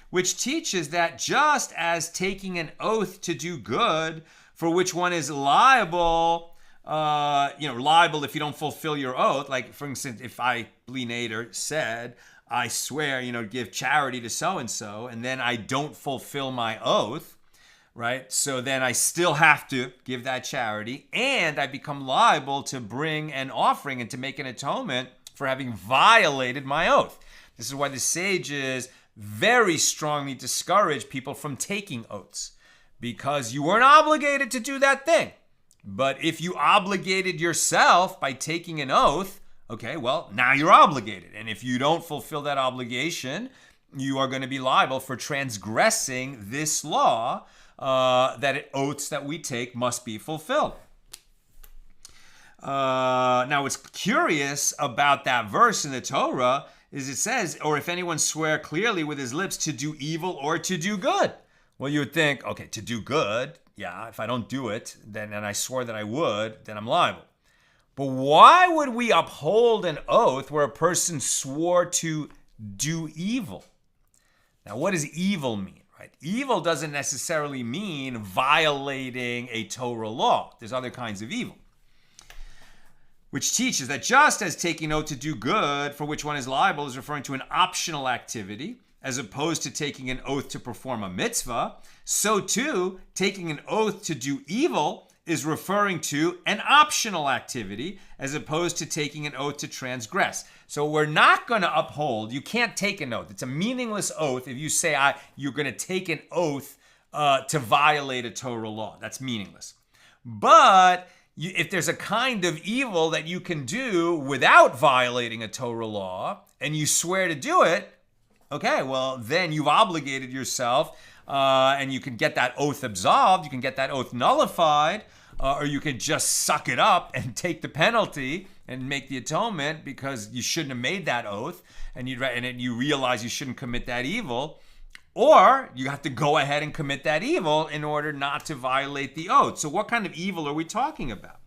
which teaches that just as taking an oath to do good, for which one is liable, liable if you don't fulfill your oath. Like, for instance, if I, Bli Nader, said, I swear, give charity to so-and-so, and then I don't fulfill my oath, right? So then I still have to give that charity, and I become liable to bring an offering and to make an atonement for having violated my oath. This is why the sages very strongly discourage people from taking oaths, because you weren't obligated to do that thing. But if you obligated yourself by taking an oath, okay, well, now you're obligated. And if you don't fulfill that obligation, you are going to be liable for transgressing this law, that oaths that we take must be fulfilled. Now, what's curious about that verse in the Torah is it says, or if anyone swear clearly with his lips to do evil or to do good. Well, you would think, okay, to do good, yeah, if I don't do it, then and I swore that I would, then I'm liable. But why would we uphold an oath where a person swore to do evil? Now, what does evil mean, right? Evil doesn't necessarily mean violating a Torah law. There's other kinds of evil, which teaches that just as taking oath to do good, for which one is liable, is referring to an optional activity, as opposed to taking an oath to perform a mitzvah, so too, taking an oath to do evil is referring to an optional activity, as opposed to taking an oath to transgress. So we're not going to uphold, you can't take an oath. It's a meaningless oath if you say you're going to take an oath to violate a Torah law. That's meaningless. But if there's a kind of evil that you can do without violating a Torah law, and you swear to do it, okay, well, then you've obligated yourself and you can get that oath absolved, you can get that oath nullified, or you can just suck it up and take the penalty and make the atonement because you shouldn't have made that oath, and you realize you shouldn't commit that evil. Or you have to go ahead and commit that evil in order not to violate the oath. So what kind of evil are we talking about?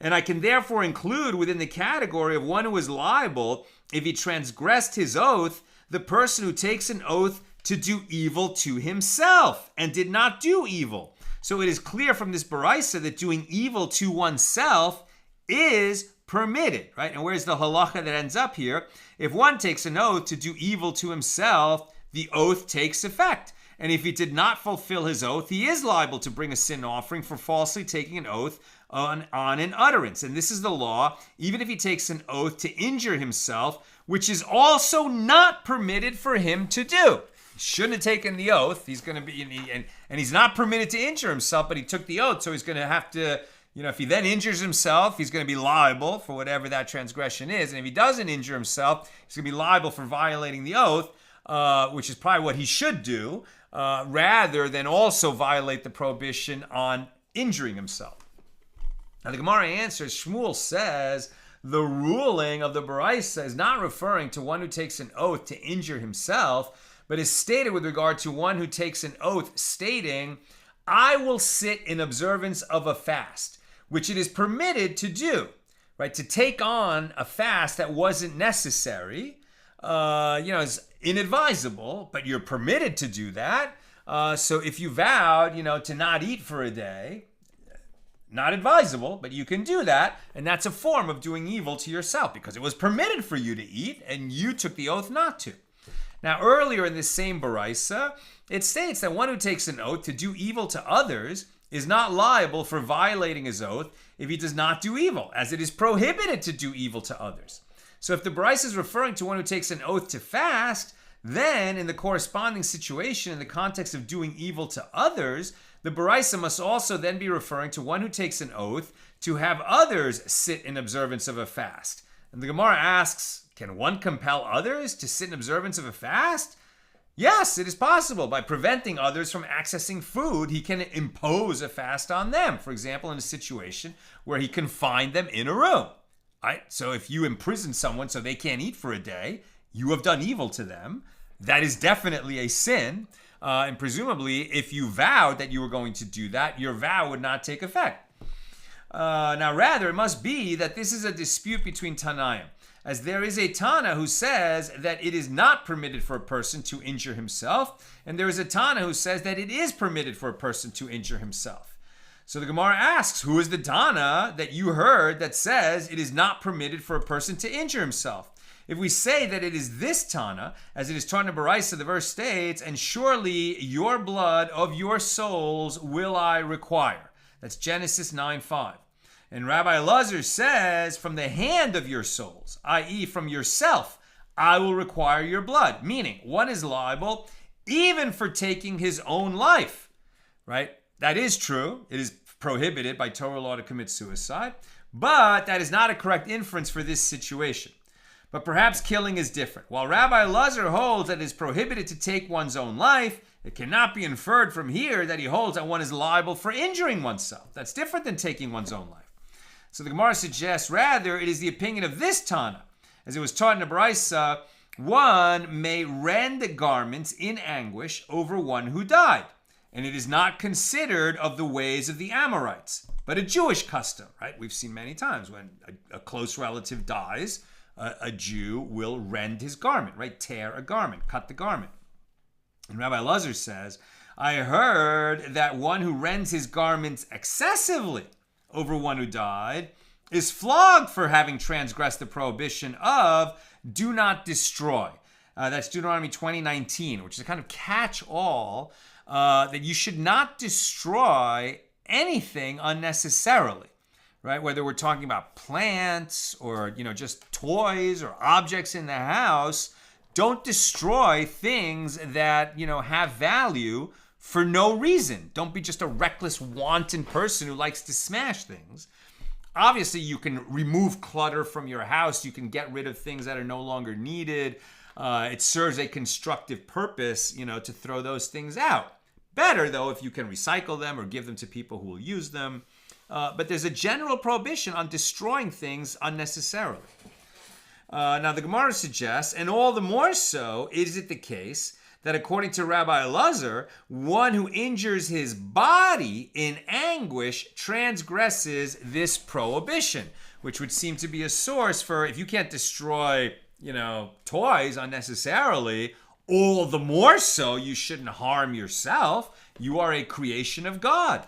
And I can therefore include within the category of one who is liable if he transgressed his oath, the person who takes an oath to do evil to himself and did not do evil. So it is clear from this baraisa that doing evil to oneself is permitted, right? And where's the halacha that ends up here? If one takes an oath to do evil to himself, the oath takes effect. And if he did not fulfill his oath, he is liable to bring a sin offering for falsely taking an oath on an utterance. And this is the law, even if he takes an oath to injure himself, which is also not permitted for him to do. He shouldn't have taken the oath. He's going to be, and he's not permitted to injure himself, but he took the oath, so he's going to have to, if he then injures himself, he's going to be liable for whatever that transgression is. And if he doesn't injure himself, he's going to be liable for violating the oath, which is probably what he should do, rather than also violate the prohibition on injuring himself. Now the Gemara answers, Shmuel says, the ruling of the Baraisa is not referring to one who takes an oath to injure himself, but is stated with regard to one who takes an oath stating, I will sit in observance of a fast, which it is permitted to do, right? To take on a fast that wasn't necessary, is inadvisable, but you're permitted to do that. So if you vowed, to not eat for a day, not advisable, but you can do that. And that's a form of doing evil to yourself because it was permitted for you to eat and you took the oath not to. Now, earlier in this same Baraisa, it states that one who takes an oath to do evil to others is not liable for violating his oath if he does not do evil, as it is prohibited to do evil to others. So if the Baraisa is referring to one who takes an oath to fast, then in the corresponding situation in the context of doing evil to others, the Baraisa must also then be referring to one who takes an oath to have others sit in observance of a fast. And the Gemara asks, can one compel others to sit in observance of a fast? Yes, it is possible. By preventing others from accessing food, he can impose a fast on them. For example, in a situation where he confined them in a room. Right? So if you imprison someone so they can't eat for a day, you have done evil to them. That is definitely a sin. And presumably, if you vowed that you were going to do that, your vow would not take effect. Now, rather, it must be that this is a dispute between Tanaim, as there is a Tana who says that it is not permitted for a person to injure himself, and there is a Tana who says that it is permitted for a person to injure himself. So the Gemara asks, who is the Tana that you heard that says it is not permitted for a person to injure himself? If we say that it is this Tana, as it is Tana Baraisa, the verse states, and surely your blood of your souls will I require. That's Genesis 9:5. And Rabbi Elazar says, from the hand of your souls, i.e. from yourself, I will require your blood. Meaning, one is liable even for taking his own life, right? That is true. It is prohibited by Torah law to commit suicide, but that is not a correct inference for this situation. But perhaps killing is different. While Rabbi Elazar holds that it is prohibited to take one's own life, it cannot be inferred from here that he holds that one is liable for injuring oneself. That's different than taking one's own life. So the Gemara suggests rather it is the opinion of this Tana. As it was taught in the Baraisa, one may rend garments in anguish over one who died. And it is not considered of the ways of the Amorites, but a Jewish custom, right? We've seen many times when a close relative dies, a Jew will rend his garment, right? Tear a garment, cut the garment. And Rabbi Elazar says, I heard that one who rends his garments excessively over one who died is flogged for having transgressed the prohibition of do not destroy. That's Deuteronomy 20:19, which is a kind of catch-all that you should not destroy anything unnecessarily. Right? Whether we're talking about plants or, just toys or objects in the house, don't destroy things that, have value for no reason. Don't be just a reckless, wanton person who likes to smash things. Obviously, you can remove clutter from your house. You can get rid of things that are no longer needed. it serves a constructive purpose, to throw those things out. Better, though, if you can recycle them or give them to people who will use them. But there's a general prohibition on destroying things unnecessarily. Now, the Gemara suggests, and all the more so is it the case, that according to Rabbi Elazar, one who injures his body in anguish transgresses this prohibition, which would seem to be a source for, if you can't destroy, toys unnecessarily, all the more so you shouldn't harm yourself. You are a creation of God.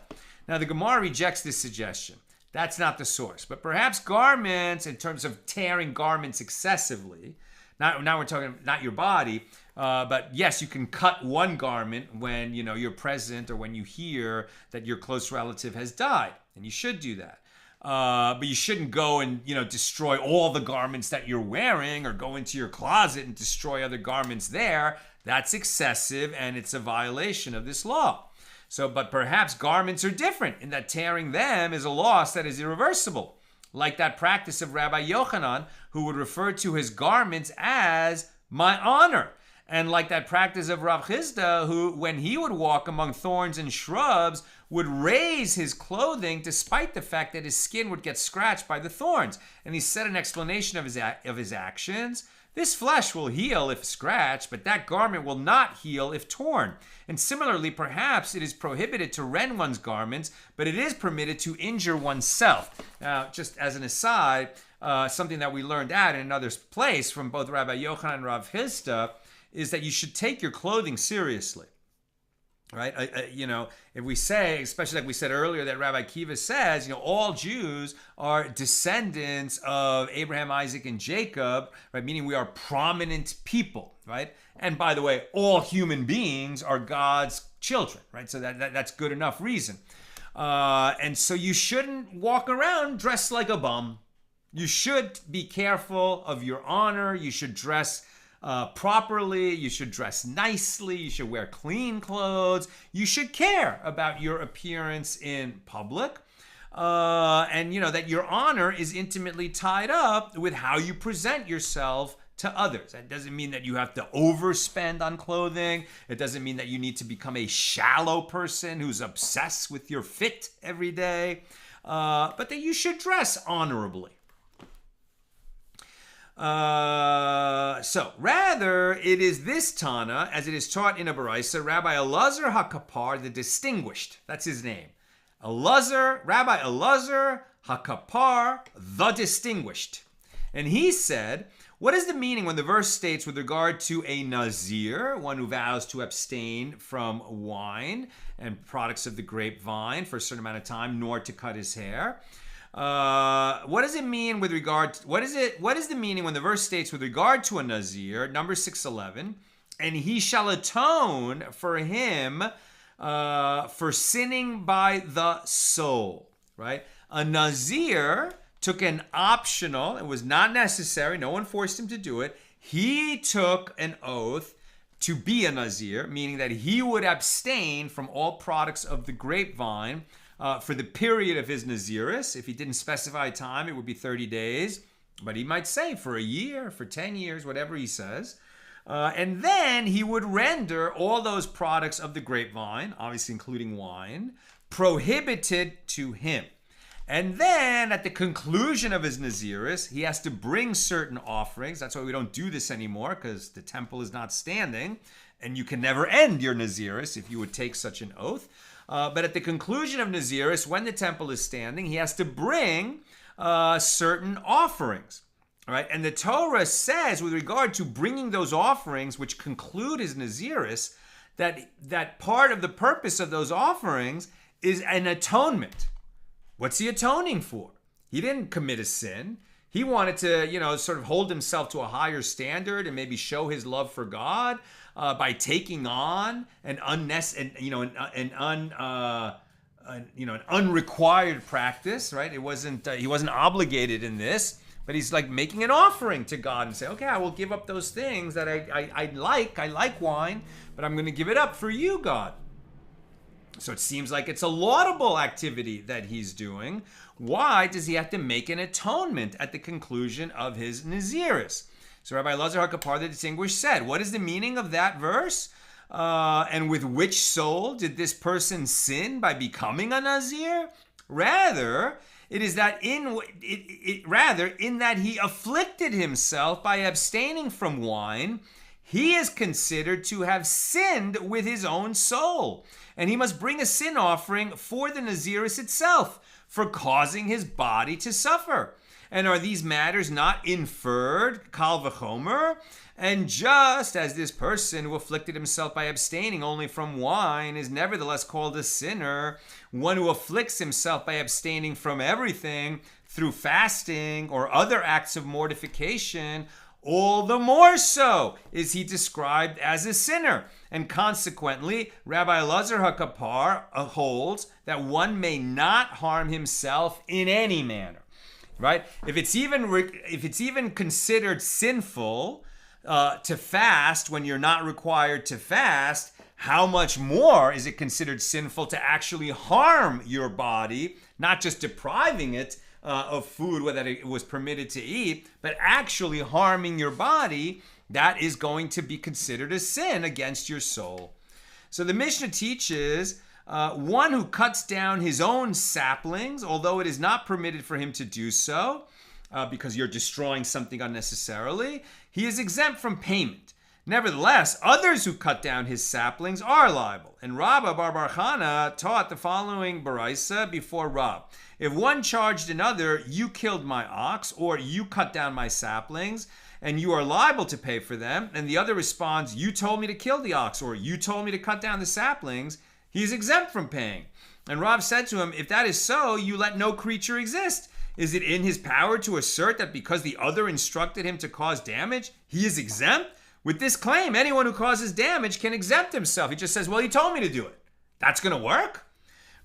Now, the Gemara rejects this suggestion. That's not the source. But perhaps garments, in terms of tearing garments excessively, now we're talking not your body, but yes, you can cut one garment when you're present or when you hear that your close relative has died, and you should do that. But you shouldn't go and destroy all the garments that you're wearing, or go into your closet and destroy other garments there. That's excessive, and it's a violation of this law. But perhaps garments are different in that tearing them is a loss that is irreversible, like that practice of Rabbi Yochanan, who would refer to his garments as my honor. And like that practice of Rav Chisda, who, when he would walk among thorns and shrubs, would raise his clothing despite the fact that his skin would get scratched by the thorns. And he said an explanation of his actions. This flesh will heal if scratched, but that garment will not heal if torn. And similarly, perhaps it is prohibited to rend one's garments, but it is permitted to injure oneself. Now, just as an aside, something that we learned out in another place from both Rabbi Yochanan and Rav Chisda is that you should take your clothing seriously. Right? If we say, especially like we said earlier, that Rabbi Kiva says, all Jews are descendants of Abraham, Isaac, and Jacob, right? Meaning we are prominent people, right? And by the way, all human beings are God's children, right? So that's good enough reason. And so you shouldn't walk around dressed like a bum. You should be careful of your honor. You should dress properly, you should dress nicely, you should wear clean clothes, you should care about your appearance in public, and that your honor is intimately tied up with how you present yourself to others. That doesn't mean that you have to overspend on clothing. It doesn't mean that you need to become a shallow person who's obsessed with your fit every day, but that you should dress honorably. So rather, it is this Tana, as it is taught in a Baraisa, Rabbi Elazar HaKapar, the distinguished. That's his name. Rabbi Elazar HaKapar, the distinguished. And he said, what is the meaning when the verse states with regard to a Nazir, one who vows to abstain from wine and products of the grapevine for a certain amount of time, nor to cut his hair? What does it mean with regard to, what is the meaning when the verse states with regard to a Nazir, number 6:11, and he shall atone for him for sinning by the soul, right? A Nazir took an optional, it was not necessary, no one forced him to do it. He took an oath to be a Nazir, meaning that he would abstain from all products of the grapevine for the period of his Naziris. If he didn't specify time, it would be 30 days. But he might say for a year, for 10 years, whatever he says. And then he would render all those products of the grapevine, obviously including wine, prohibited to him. And then at the conclusion of his Naziris, he has to bring certain offerings. That's why we don't do this anymore, because the temple is not standing. And you can never end your Naziris if you would take such an oath. But at the conclusion of Naziris, when the temple is standing, he has to bring certain offerings. All right? And the Torah says, with regard to bringing those offerings, which conclude his Naziris, that part of the purpose of those offerings is an atonement. What's he atoning for? He didn't commit a sin. He wanted to, sort of hold himself to a higher standard and maybe show his love for God by taking on an unrequired practice, right? It wasn't he wasn't obligated in this, but he's like making an offering to God and say, okay, I will give up those things that I like. I like wine, but I'm going to give it up for you, God. So it seems like it's a laudable activity that he's doing. Why does he have to make an atonement at the conclusion of his Naziris? So Rabbi Elazar HaKapar, the distinguished, said, what is the meaning of that verse? And with which soul did this person sin by becoming a Nazir? Rather, it is that in that he afflicted himself by abstaining from wine, he is considered to have sinned with his own soul, and he must bring a sin offering for the Naziris itself, for causing his body to suffer. And are these matters not inferred, kal v'chomer? And just as this person who afflicted himself by abstaining only from wine is nevertheless called a sinner, one who afflicts himself by abstaining from everything through fasting or other acts of mortification, all the more so is he described as a sinner. And consequently, Rabbi Elazar HaKapar holds that one may not harm himself in any manner. Right? If it's even considered sinful to fast when you're not required to fast, how much more is it considered sinful to actually harm your body, not just depriving it of food that it was permitted to eat, but actually harming your body? That is going to be considered a sin against your soul. So the Mishnah teaches one who cuts down his own saplings, although it is not permitted for him to do so, because you're destroying something unnecessarily, he is exempt from payment. Nevertheless, others who cut down his saplings are liable. And Rabba bar bar Chana taught the following baraisa before Rab. If one charged another, you killed my ox, or you cut down my saplings, and you are liable to pay for them, and the other responds, you told me to kill the ox, or you told me to cut down the saplings, he is exempt from paying. And Rav said to him, if that is so, you let no creature exist. Is it in his power to assert that because the other instructed him to cause damage, he is exempt? With this claim, anyone who causes damage can exempt himself. He just says, well, you told me to do it. That's going to work?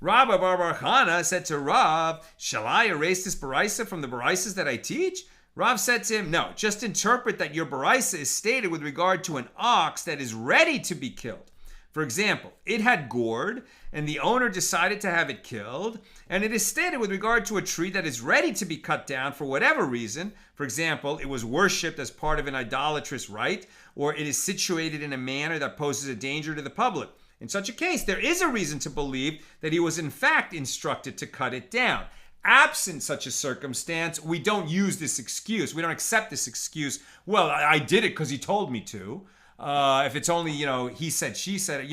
Rabba bar bar Chana said to Rav, shall I erase this baraisa from the baraisas that I teach? Rav said to him, no, just interpret that your baraisa is stated with regard to an ox that is ready to be killed. For example, it had gored, and the owner decided to have it killed, and it is stated with regard to a tree that is ready to be cut down for whatever reason. For example, it was worshipped as part of an idolatrous rite, or it is situated in a manner that poses a danger to the public. In such a case, there is a reason to believe that he was in fact instructed to cut it down. Absent such a circumstance, we don't use this excuse. We don't accept this excuse. Well, I did it because he told me to. If it's only, he said, she said,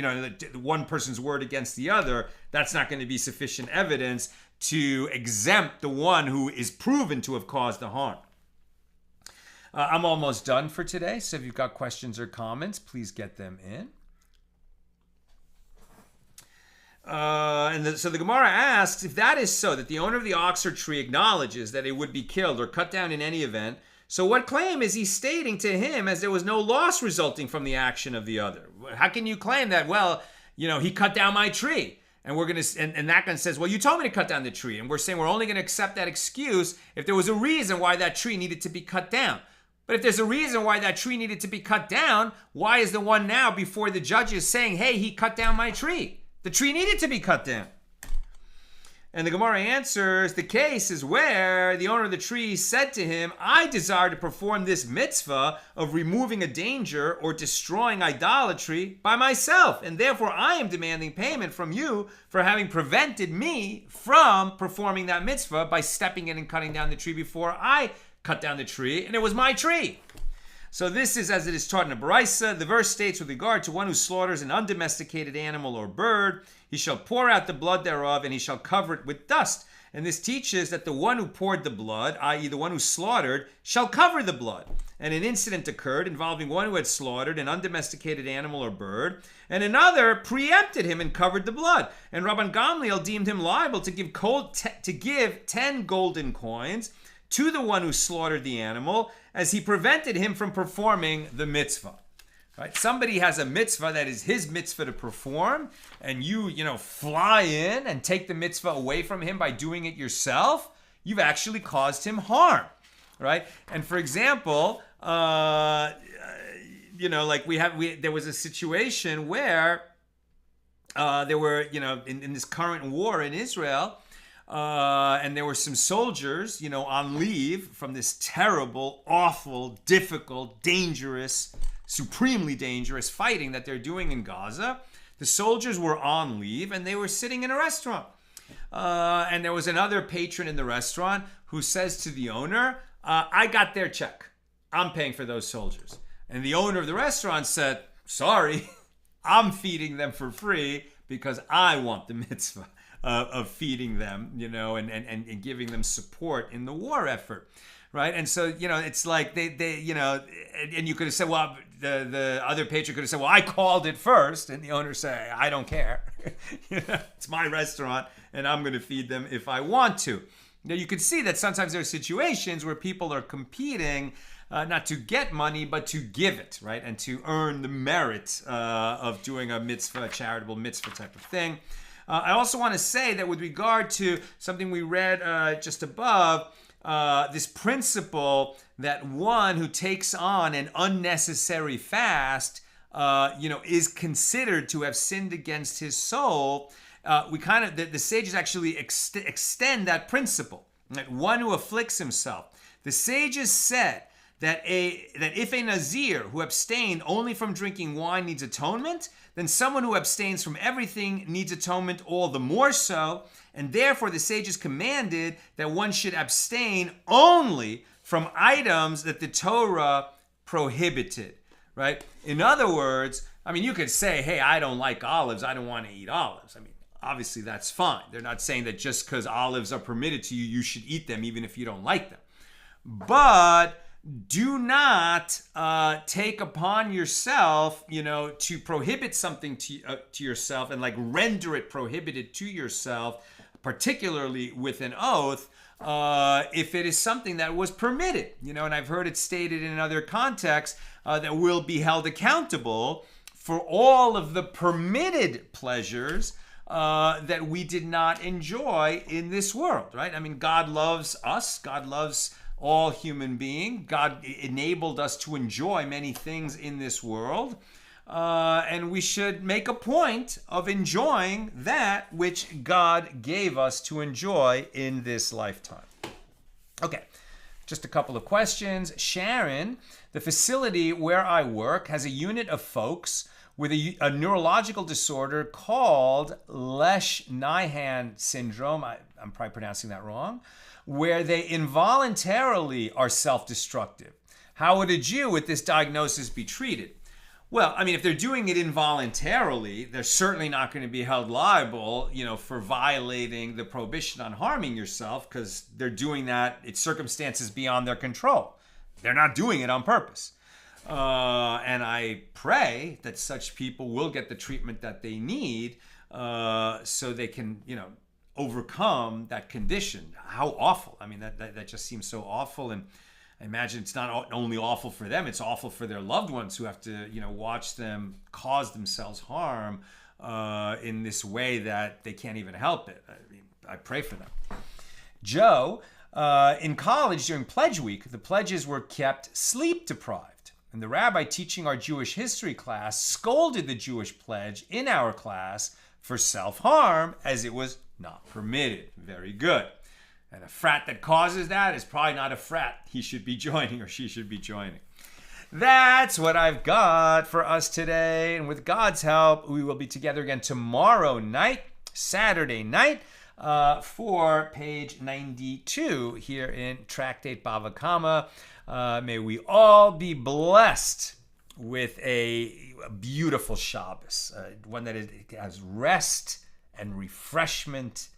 one person's word against the other, that's not going to be sufficient evidence to exempt the one who is proven to have caused the harm. I'm almost done for today, so if you've got questions or comments, please get them in. So the Gemara asks, if that is so, that the owner of the ox or tree acknowledges that it would be killed or cut down in any event, so what claim is he stating to him, as there was no loss resulting from the action of the other? How can you claim that, well, he cut down my tree? And we're going to, and that guy says, well, you told me to cut down the tree. And we're saying we're only going to accept that excuse if there was a reason why that tree needed to be cut down. But if there's a reason why that tree needed to be cut down, why is the one now before the judges saying, hey, he cut down my tree? The tree needed to be cut down. And the Gemara answers, the case is where the owner of the tree said to him, I desire to perform this mitzvah of removing a danger or destroying idolatry by myself, and therefore I am demanding payment from you for having prevented me from performing that mitzvah by stepping in and cutting down the tree before I cut down the tree, and it was my tree. So this is as it is taught in a baraisa. The verse states, with regard to one who slaughters an undomesticated animal or bird, he shall pour out the blood thereof, and he shall cover it with dust. And this teaches that the one who poured the blood, i.e. the one who slaughtered, shall cover the blood. And an incident occurred involving one who had slaughtered an undomesticated animal or bird, and another preempted him and covered the blood. And Rabban Gamliel deemed him liable to give 10 golden coins to the one who slaughtered the animal, as he prevented him from performing the mitzvah. Right? Somebody has a mitzvah that is his mitzvah to perform, and you fly in and take the mitzvah away from him by doing it yourself. You've actually caused him harm, right? And for example, there was a situation where there were, in this current war in Israel, And there were some soldiers, on leave from this terrible, awful, difficult, dangerous, supremely dangerous fighting that they're doing in Gaza. The soldiers were on leave and they were sitting in a restaurant. And there was another patron in the restaurant who says to the owner, I got their check. I'm paying for those soldiers. And the owner of the restaurant said, sorry, I'm feeding them for free because I want the mitzvah of feeding them, and giving them support in the war effort. Right. And so, it's like they and you could have said, well, the other patron could have said, well, I called it first. And the owner say, I don't care. It's my restaurant and I'm going to feed them if I want to. Now, you could see that sometimes there are situations where people are competing not to get money, but to give it, right? And to earn the merit of doing a mitzvah, a charitable mitzvah type of thing. I also want to say that with regard to something we read just above, this principle that one who takes on an unnecessary fast, is considered to have sinned against his soul. The sages actually extend that principle. That one who afflicts himself. The sages said that if a Nazir who abstained only from drinking wine needs atonement, then someone who abstains from everything needs atonement all the more so. And therefore the sages commanded that one should abstain only from items that the Torah prohibited, right? In other words, you could say, hey, I don't like olives, I don't want to eat olives. Obviously that's fine. They're not saying that just because olives are permitted to you, you should eat them even if you don't like them. But do not take upon yourself, to prohibit something to yourself and like render it prohibited to yourself, particularly with an oath, if it is something that was permitted, and I've heard it stated in other contexts that we'll be held accountable for all of the permitted pleasures that we did not enjoy in this world, right? God loves us. God loves all human beings. God enabled us to enjoy many things in this world. And we should make a point of enjoying that which God gave us to enjoy in this lifetime. Okay, just a couple of questions. Sharon, the facility where I work has a unit of folks with a neurological disorder called Lesh-Nyhan syndrome. I'm probably pronouncing that wrong, where they involuntarily are self-destructive. How would a Jew with this diagnosis be treated? Well, if they're doing it involuntarily, they're certainly not going to be held liable, for violating the prohibition on harming yourself, because they're doing that, it's circumstances beyond their control. They're not doing it on purpose. And I pray that such people will get the treatment that they need so they can, overcome that condition. How awful. That just seems so awful. And I imagine it's not only awful for them, it's awful for their loved ones who have to, watch them cause themselves harm in this way that they can't even help it. I pray for them. Joe, in college during Pledge Week, the pledges were kept sleep deprived. And the rabbi teaching our Jewish history class scolded the Jewish pledge in our class for self-harm as it was not permitted. Very good. And a frat that causes that is probably not a frat he should be joining or she should be joining. That's what I've got for us today. And with God's help, we will be together again tomorrow night, Saturday night, for page 92 here in Tractate Bava Kamma. May we all be blessed with a beautiful Shabbos, one that has rest and refreshment